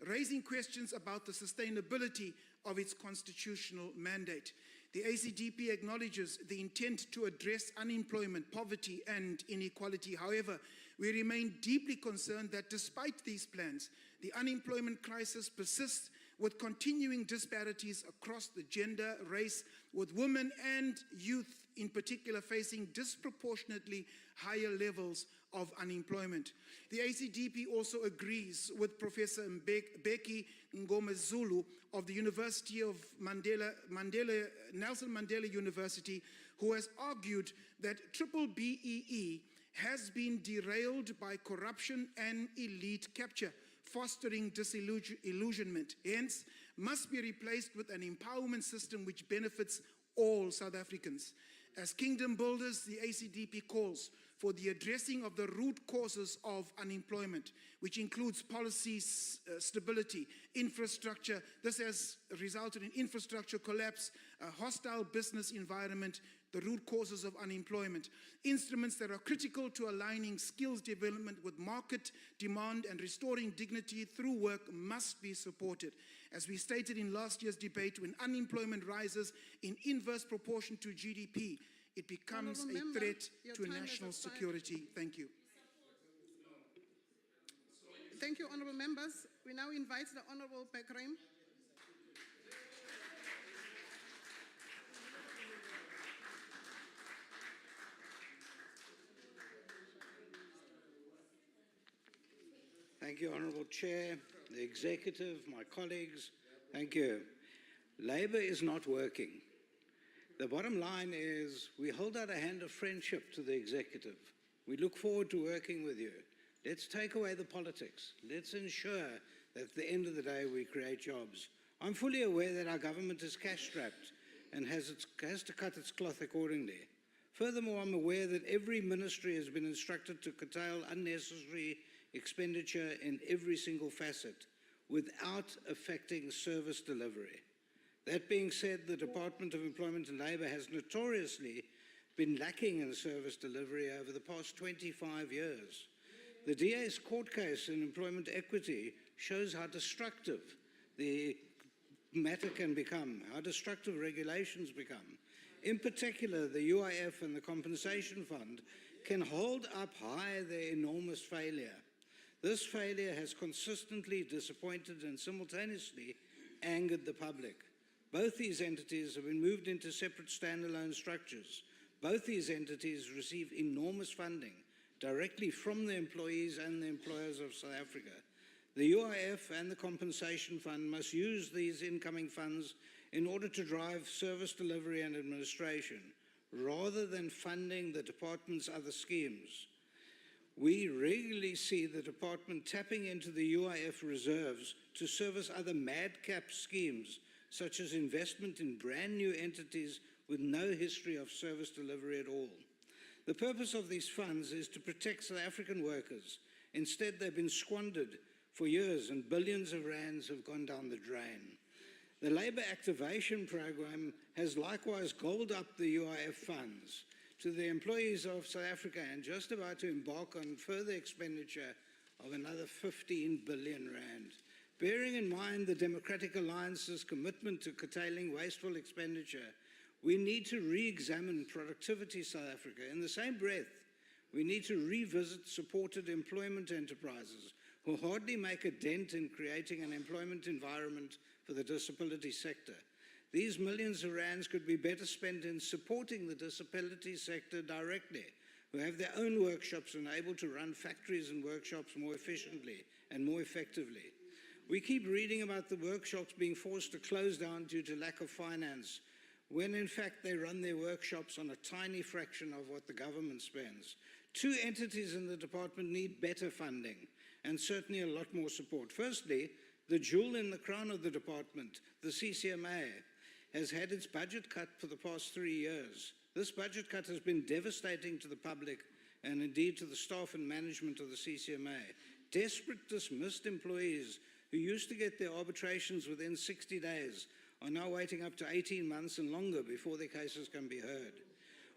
raising questions about the sustainability of its constitutional mandate. The ACDP acknowledges the intent to address unemployment, poverty, and inequality. However, we remain deeply concerned that despite these plans, the unemployment crisis persists with continuing disparities across the gender, race, with women and youth in particular facing disproportionately higher levels of unemployment. The ACDP also agrees with Professor Mbeki Ngomezulu of the University of Nelson Mandela University, who has argued that BBEE has been derailed by corruption and elite capture, fostering disillusionment, hence must be replaced with an empowerment system which benefits all South Africans. As kingdom builders, the ACDP calls for the addressing of the root causes of unemployment, which includes policy stability, infrastructure. This has resulted in infrastructure collapse, a hostile business environment, the root causes of unemployment. Instruments that are critical to aligning skills development with market demand and restoring dignity through work must be supported. As we stated in last year's debate, when unemployment rises in inverse proportion to GDP, it becomes a threat to national security. Thank you. Thank you, honourable members. We now invite the Honourable Bekrim. Thank you, Honourable Chair, the Executive, my colleagues. Thank you. Labour is not working. The bottom line is we hold out a hand of friendship to the Executive. We look forward to working with you. Let's take away the politics. Let's ensure that at the end of the day we create jobs. I'm fully aware that our government is cash-strapped and has to cut its cloth accordingly. Furthermore, I'm aware that every ministry has been instructed to curtail unnecessary expenditure in every single facet without affecting service delivery. That being said, the Department of Employment and Labour has notoriously been lacking in service delivery over the past 25 years. The DA's court case in employment equity shows how destructive the matter can become, how destructive regulations become. In particular, the UIF and the Compensation Fund can hold up high their enormous failure. This failure has consistently disappointed and simultaneously angered the public. Both these entities have been moved into separate standalone structures. Both these entities receive enormous funding directly from the employees and the employers of South Africa. The UIF and the Compensation Fund must use these incoming funds in order to drive service delivery and administration, rather than funding the department's other schemes. We regularly see the department tapping into the UIF reserves to service other madcap schemes, such as investment in brand new entities with no history of service delivery at all. The purpose of these funds is to protect South African workers. Instead, they've been squandered for years and billions of rands have gone down the drain. The Labour Activation Programme has likewise gobbled up the UIF funds to the employees of South Africa and just about to embark on further expenditure of another 15 billion rand. Bearing in mind the Democratic Alliance's commitment to curtailing wasteful expenditure, we need to re-examine Productivity South Africa. In the same breath, we need to revisit supported employment enterprises who hardly make a dent in creating an employment environment for the disability sector. These millions of rands could be better spent in supporting the disability sector directly, who have their own workshops and are able to run factories and workshops more efficiently and more effectively. We keep reading about the workshops being forced to close down due to lack of finance, when in fact they run their workshops on a tiny fraction of what the government spends. Two entities in the department need better funding and certainly a lot more support. Firstly, the jewel in the crown of the department, the CCMA, has had its budget cut for the past 3 years. This budget cut has been devastating to the public and indeed to the staff and management of the CCMA. Desperate, dismissed employees who used to get their arbitrations within 60 days are now waiting up to 18 months and longer before their cases can be heard.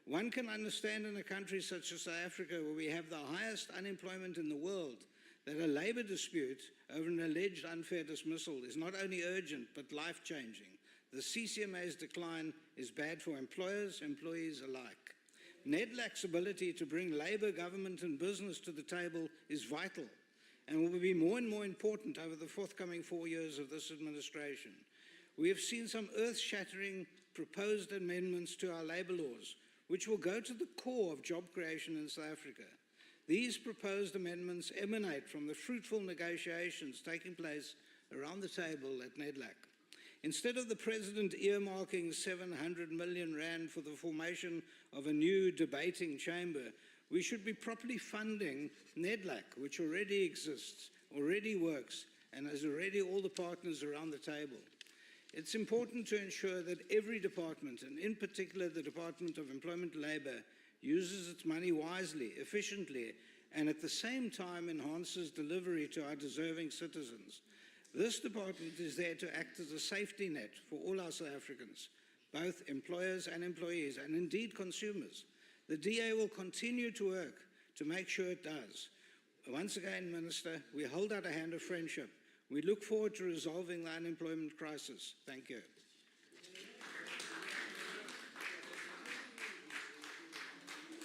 One can understand in a country such as South Africa, where we have the highest unemployment in the world, that a labour dispute over an alleged unfair dismissal is not only urgent but life-changing. The CCMA's decline is bad for employers, employees alike. NEDLAC's ability to bring labour, government and business to the table is vital and will be more and more important over the forthcoming 4 years of this administration. We have seen some earth-shattering proposed amendments to our labour laws, which will go to the core of job creation in South Africa. These proposed amendments emanate from the fruitful negotiations taking place around the table at NEDLAC. Instead of the President earmarking 700 million rand for the formation of a new debating chamber, we should be properly funding NEDLAC, which already exists, already works, and has already all the partners around the table. It's important to ensure that every department, and in particular the Department of Employment and Labour, uses its money wisely, efficiently, and at the same time enhances delivery to our deserving citizens. This department is there to act as a safety net for all our South Africans, both employers and employees, and indeed consumers. The DA will continue to work to make sure it does. Once again, Minister, we hold out a hand of friendship. We look forward to resolving the unemployment crisis. Thank you.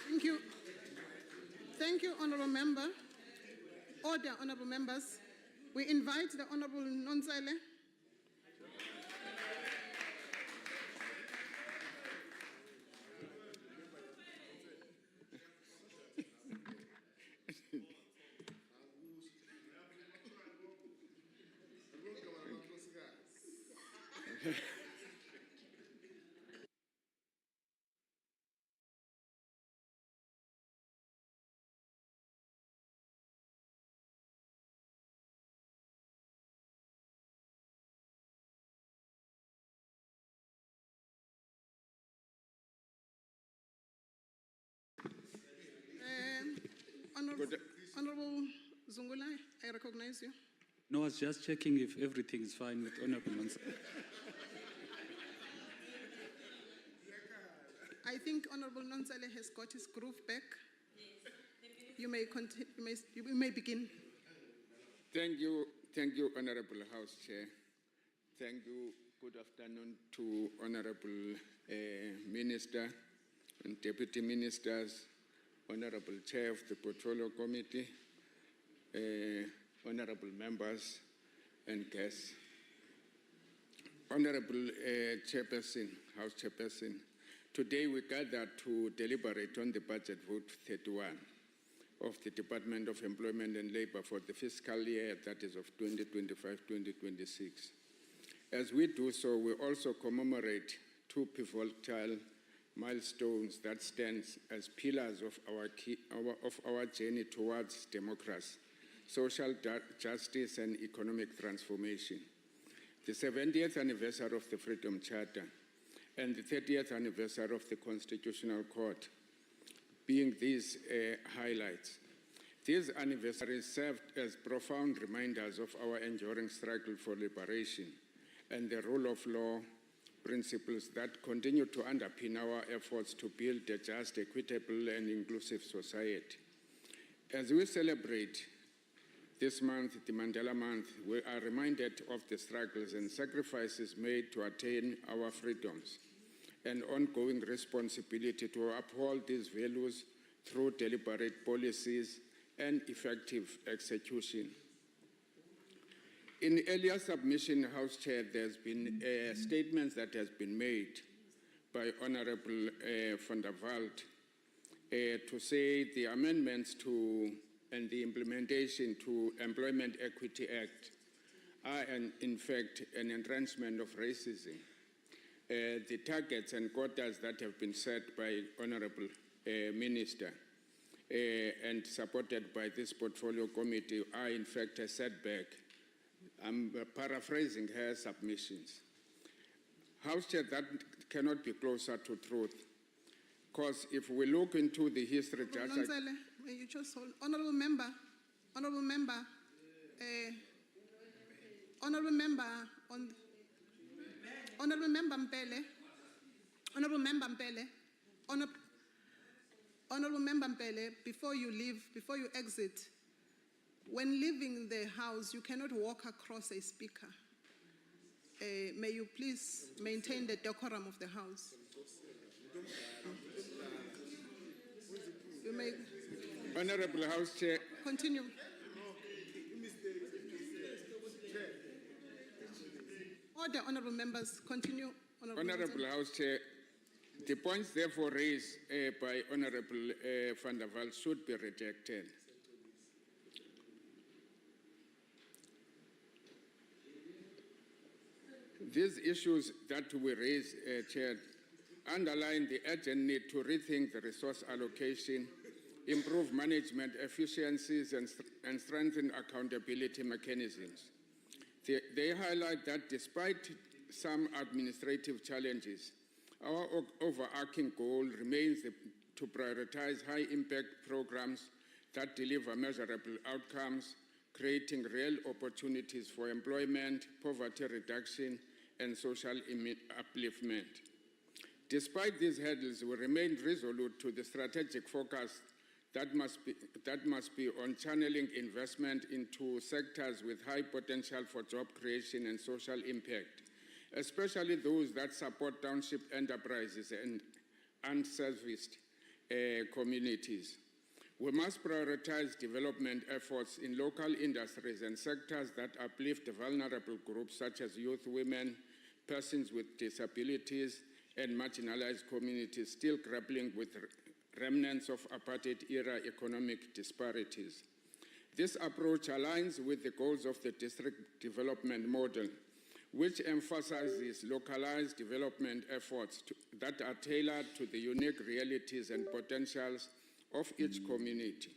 Thank you. Thank you, Honourable Member. Order, Honourable Members. We invite the Honourable Nontsele. Honourable Zungula, I recognize you. No, I was just checking if everything is fine with Honorable Nonsale. I think Honorable Nonsale has got his groove back. You may continue. You may begin. Thank you, Honorable House Chair. Thank you. Good afternoon to Honorable Minister and Deputy Ministers, Honorable Chair of the Portfolio Committee, Honorable Members and guests. Honorable Chairperson, House Chairperson, today we gather to deliberate on the budget vote 31 of the Department of Employment and Labor for the fiscal year that is of 2025-2026. As we do so, we also commemorate two pivotal milestones that stand as pillars of our journey towards democracy, social justice and economic transformation. The 70th anniversary of the Freedom Charter and the 30th anniversary of the Constitutional Court being these highlights. These anniversaries served as profound reminders of our enduring struggle for liberation and the rule of law principles that continue to underpin our efforts to build a just, equitable, and inclusive society. As we celebrate this month, the Mandela Month, we are reminded of the struggles and sacrifices made to attain our freedoms and ongoing responsibility to uphold these values through deliberate policies and effective execution. In earlier submission, House Chair, there's been statements that has been made by Honorable van der Walt to say the amendments to and the implementation to Employment Equity Act are in fact an entrenchment of racism. The targets and quotas that have been set by Honorable Minister and supported by this portfolio committee are in fact a setback. I'm paraphrasing her submissions. House Chair, that cannot be closer to truth. Because if we look into the history, Nonsale, may you just hold? Honorable Member, Honorable Member, Honorable Member on. Honorable Member Mpele, Honorable Member Mpele, Honorable Member Mpele, before you leave, before you exit, when leaving the House, you cannot walk across a speaker. May you please maintain the decorum of the House. You may Honorable House Chair. continue. Order, honorable members. Continue. Honorable House Chair, the points therefore raised by Honorable van der Walt should be rejected. These issues that we raise, Chair, underline the urgent need to rethink the resource allocation, improve management efficiencies, and strengthen accountability mechanisms. They highlight that despite some administrative challenges, our overarching goal remains to prioritize high-impact programs that deliver measurable outcomes, creating real opportunities for employment, poverty reduction, and social upliftment. Despite these hurdles, we remain resolute to the strategic focus that must be on channeling investment into sectors with high potential for job creation and social impact, especially those that support township enterprises and unserviced communities. We must prioritize development efforts in local industries and sectors that uplift vulnerable groups such as youth, women, persons with disabilities, and marginalized communities still grappling with remnants of apartheid-era economic disparities. This approach aligns with the goals of the district development model, which emphasizes localized development efforts that are tailored to the unique realities and potentials of each community.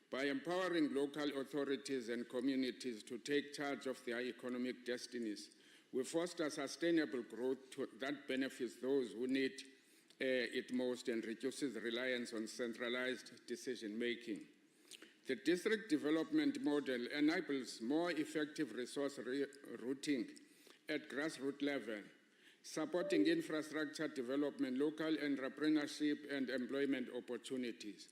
By empowering local authorities and communities to take charge of their economic destinies, we foster sustainable growth that benefits those who need it most and reduces reliance on centralized decision-making. The district development model enables more effective resource routing at grassroots level, supporting infrastructure development, local entrepreneurship, and employment opportunities.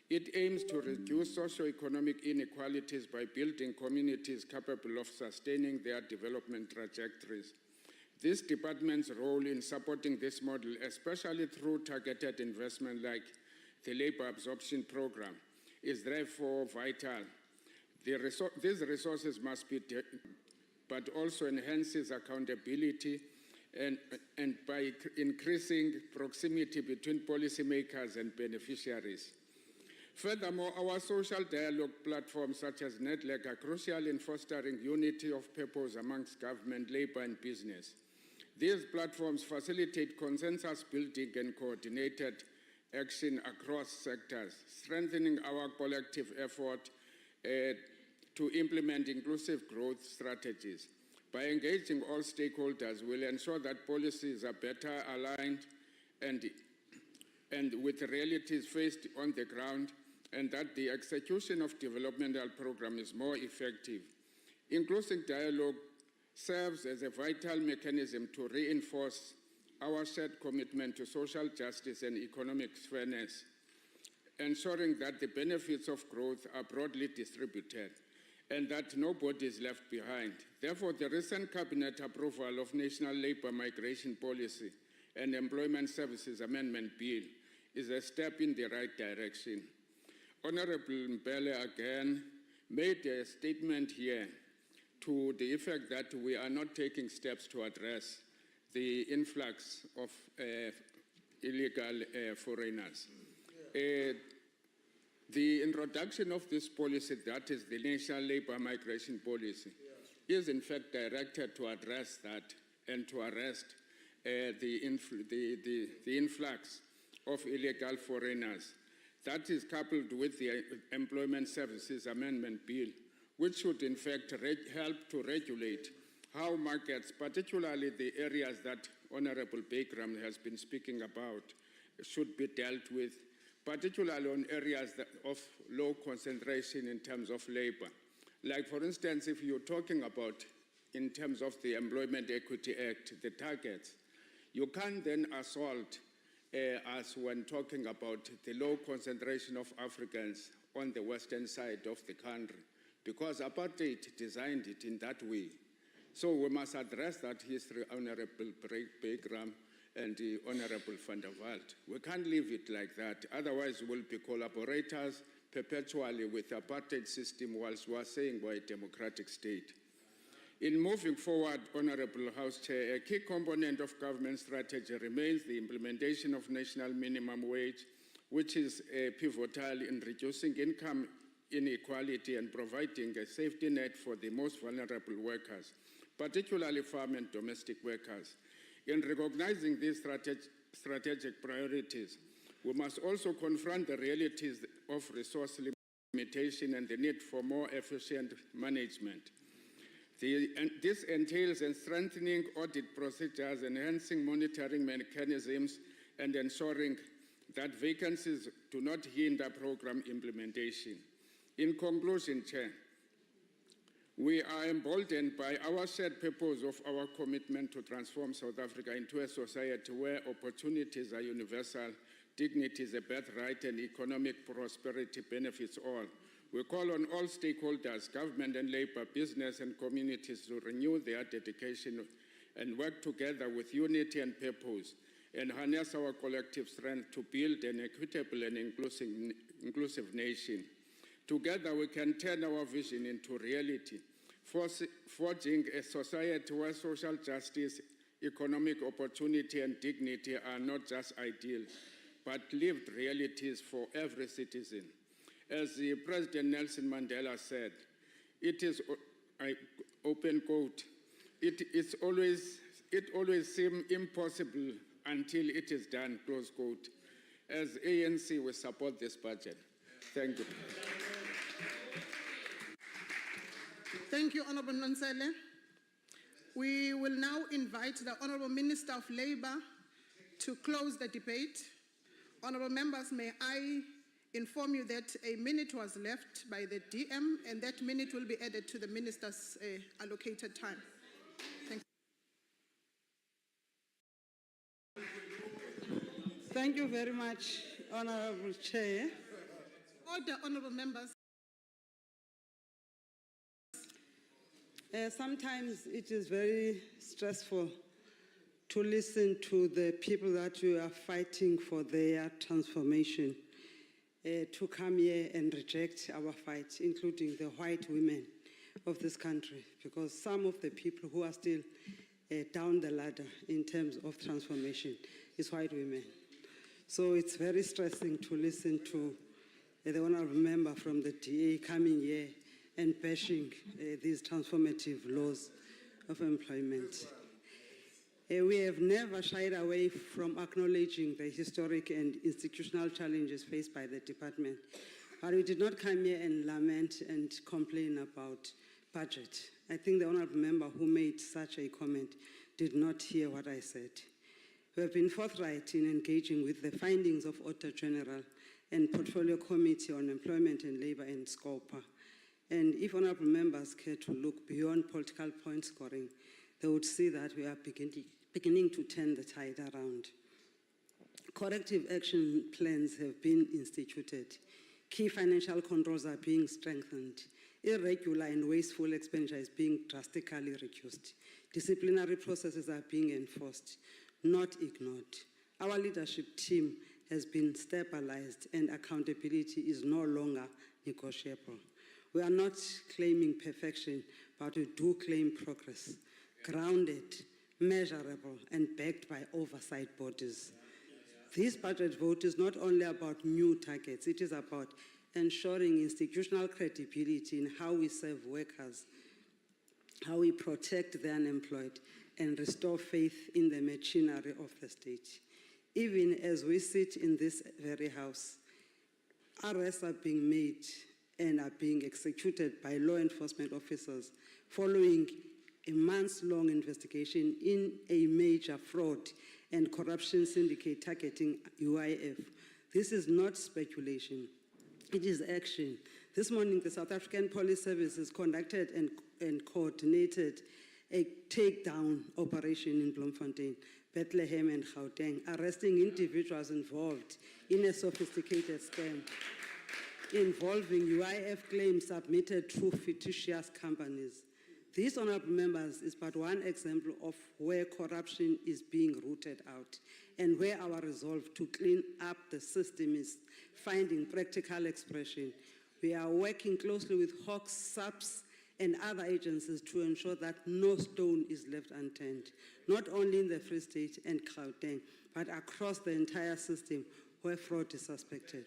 It aims to reduce socioeconomic inequalities by building communities capable of sustaining their development trajectories. This department's role in supporting this model, especially through targeted investment like the Labor Absorption Program, is therefore vital. These resources must be, but also enhances accountability and by increasing proximity between policymakers and beneficiaries. Furthermore, our social dialogue platforms such as NetLeg are crucial in fostering unity of purpose amongst government, labor, and business. These platforms facilitate consensus building and coordinated action across sectors, strengthening our collective effort to implement inclusive growth strategies. By engaging all stakeholders, we'll ensure that policies are better aligned and with realities faced on the ground, and that the execution of developmental programs is more effective. Inclusive dialogue serves as a vital mechanism to reinforce our shared commitment to social justice and economic fairness, ensuring that the benefits of growth are broadly distributed and that nobody is left behind. Therefore, the recent Cabinet approval of National Labour Migration Policy and Employment Services Amendment Bill is a step in the right direction. Honorable Mbele again made a statement here to the effect that we are not taking steps to address the influx of illegal foreigners. The introduction of this policy, that is the National Labour Migration Policy, is in fact directed to address that and to arrest the influx of illegal foreigners. That is coupled with the Employment Services Amendment Bill, which should in fact help to regulate how markets, particularly the areas that Honorable Begram has been speaking about, should be dealt with, particularly on areas of low concentration in terms of labor. Like, for instance, if you're talking about, in terms of the Employment Equity Act, the targets, you can't then assault us when talking about the low concentration of Africans on the western side of the country, because apartheid designed it in that way. So we must address that history, Honorable Begram and the Honorable van der Walt. We can't leave it like that. Otherwise, we'll be collaborators perpetually with the apartheid system whilst we're saying we're a democratic state. In moving forward, Honorable House Chair, a key component of government strategy remains the implementation of national minimum wage, which is pivotal in reducing income inequality and providing a safety net for the most vulnerable workers, particularly farm and domestic workers. In recognizing these strategic priorities, we must also confront the realities of resource limitation and the need for more efficient management. This entails strengthening audit procedures, enhancing monitoring mechanisms, and ensuring that vacancies do not hinder program implementation. In conclusion, Chair, we are emboldened by our shared purpose of our commitment to transform South Africa into a society where opportunities are universal, dignity is a birthright, and economic prosperity benefits all. We call on all stakeholders, government and labor, business and communities to renew their dedication and work together with unity and purpose and harness our collective strength to build an equitable and inclusive nation. Together we can turn our vision into reality, forging a society where social justice, economic opportunity, and dignity are not just ideals, but lived realities for every citizen. As the President Nelson Mandela said, it is, I open quote, it always seems impossible until it is done, close quote. As ANC, we support this budget. Thank you. Thank you, Honorable Nonsele. We will now invite the Honorable Minister of Labour to close the debate. Honorable members, may I inform you that a minute was left by the DM, and that minute will be added to the minister's allocated time. Thank you. Thank you very much, Honorable Chair. Order, honorable members. Sometimes it is very stressful to listen to the people that you are fighting for their transformation, to come here and reject our fight, including the white women of this country, because some of the people who are still down the ladder in terms of transformation is white women. So it's very stressing to listen to the honorable member from the DA coming here and bashing these transformative laws of employment. We have never shied away from acknowledging the historic and institutional challenges faced by the department, but we did not come here and lament and complain about budget. I think the honorable member who made such a comment did not hear what I said. We have been forthright in engaging with the findings of Auditor General and Portfolio Committee on Employment and Labour and SCOPA. And if honorable members care to look beyond political point scoring, they would see that we are beginning to turn the tide around. Corrective action plans have been instituted. Key financial controls are being strengthened. Irregular and wasteful expenditure is being drastically reduced. Disciplinary processes are being enforced, not ignored. Our leadership team has been stabilized and accountability is no longer negotiable. We are not claiming perfection, but we do claim progress, grounded, measurable, and backed by oversight bodies. This budget vote is not only about new targets, it is about ensuring institutional credibility in how we serve workers, how we protect the unemployed, and restore faith in the machinery of the state. Even as we sit in this very house, arrests are being made and are being executed by law enforcement officers following a months-long investigation in a major fraud and corruption syndicate targeting UIF. This is not speculation, it is action. This morning, the South African Police Services conducted and coordinated a takedown operation in Bloemfontein, Bethlehem and Gauteng, arresting individuals involved in a sophisticated scam involving UIF claims submitted through fictitious companies. This, honorable members, is but one example of where corruption is being rooted out and where our resolve to clean up the system is finding practical expression. We are working closely with Hawks, SAPS, and other agencies to ensure that no stone is left unturned, not only in the Free State and Gauteng, but across the entire system where fraud is suspected.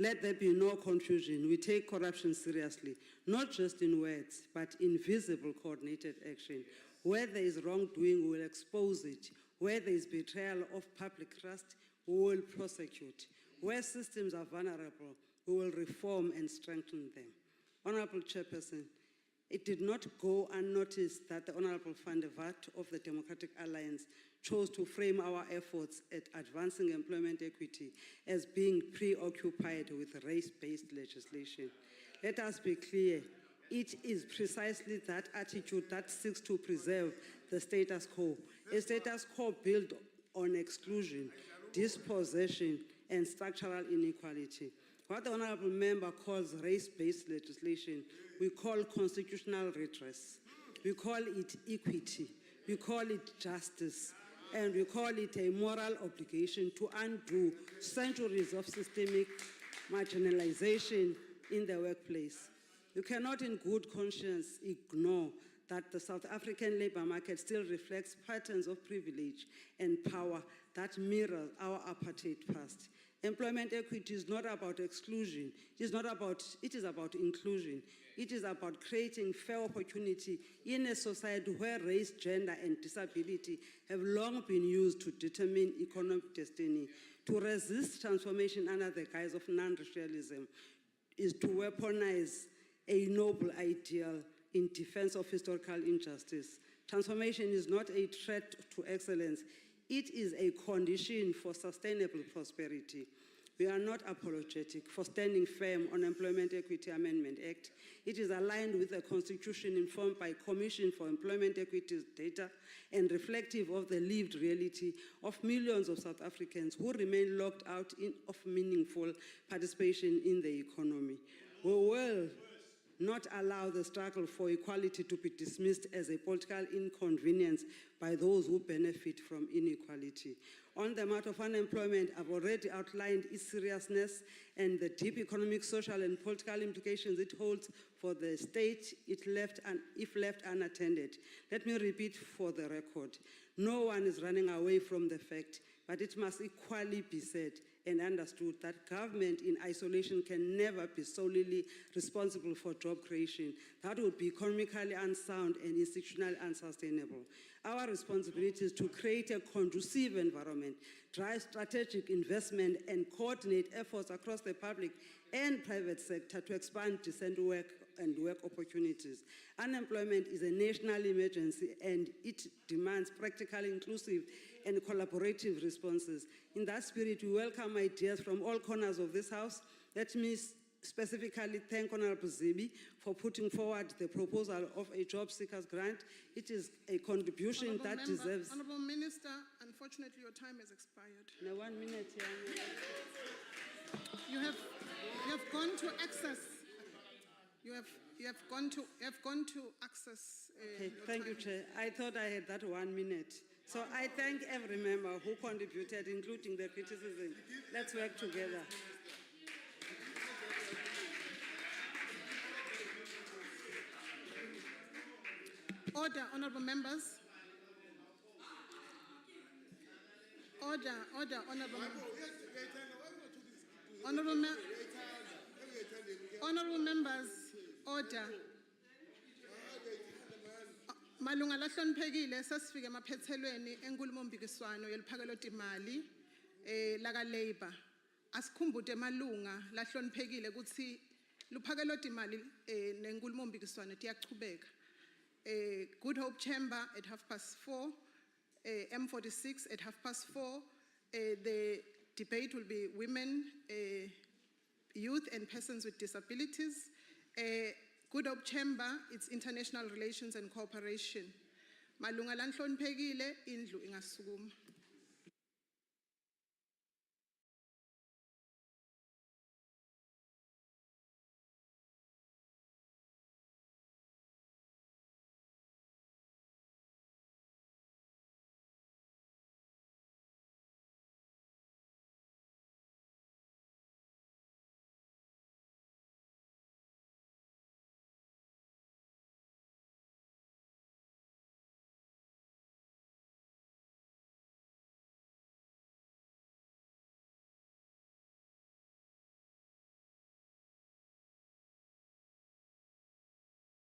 Let there be no confusion. We take corruption seriously, not just in words, but in visible coordinated action. Where there is wrongdoing, we will expose it. Where there is betrayal of public trust, we will prosecute. Where systems are vulnerable, we will reform and strengthen them. Honorable Chairperson, it did not go unnoticed that the Honorable Van der Walt of the Democratic Alliance chose to frame our efforts at advancing employment equity as being preoccupied with race-based legislation. Let us be clear, it is precisely that attitude that seeks to preserve the status quo, a status quo built on exclusion, dispossession, and structural inequality. What the honorable member calls race-based legislation, we call constitutional redress. We call it equity. We call it justice. And we call it a moral obligation to undo centuries of systemic marginalization in the workplace. You cannot in good conscience ignore that the South African labor market still reflects patterns of privilege and power that mirror our apartheid past. Employment equity is not about exclusion. It is about inclusion. It is about creating fair opportunity in a society where race, gender, and disability have long been used to determine economic destiny. To resist transformation under the guise of non-racialism is to weaponize a noble ideal in defense of historical injustice. Transformation is not a threat to excellence. It is a condition for sustainable prosperity. We are not apologetic for standing firm on Employment Equity Amendment Act. It is aligned with the Constitution informed by Commission for Employment Equity's data and reflective of the lived reality of millions of South Africans who remain locked out of meaningful participation in the economy. We will not allow the struggle for equality to be dismissed as a political inconvenience by those who benefit from inequality. On the matter of unemployment, I've already outlined its seriousness and the deep economic, social, and political implications it holds for the state if left unattended. Let me repeat for the record. No one is running away from the fact, but it must equally be said and understood that government in isolation can never be solely responsible for job creation. That would be economically unsound and institutionally unsustainable. Our responsibility is to create a conducive environment, drive strategic investment, and coordinate efforts across the public and private sector to expand decent work and work opportunities. Unemployment is a national emergency and it demands practical, inclusive, and collaborative responses. In that spirit, we welcome ideas from all corners of this House. Let me specifically thank Honorable Zibi for putting forward the proposal of a job seekers grant. It is a contribution that deserves... Honorable Minister, unfortunately your time has expired. No, 1 minute. You have gone to access. You have gone to access. Okay, thank you, Chair. I thought I had that 1 minute. So I thank every member who contributed, including the criticism. Let's work together. Order, honorable members. Order, honorable members. Honorable members, order. Malunga lahloniphekile sasifike emaphethelweni enkulumompikiswano yeliphakelo timali laka Labour. Asikhumbude malunga lahloniphekile ukuthi luphakelo timali nenkulumompikiswano tiyachubeka. Good Hope Chamber at 4:30, M46 at 4:30. The debate will be women, youth and persons with disabilities. Good Hope Chamber, it's international relations and cooperation. Malunga lanhloniphekile indlu ingasukuma.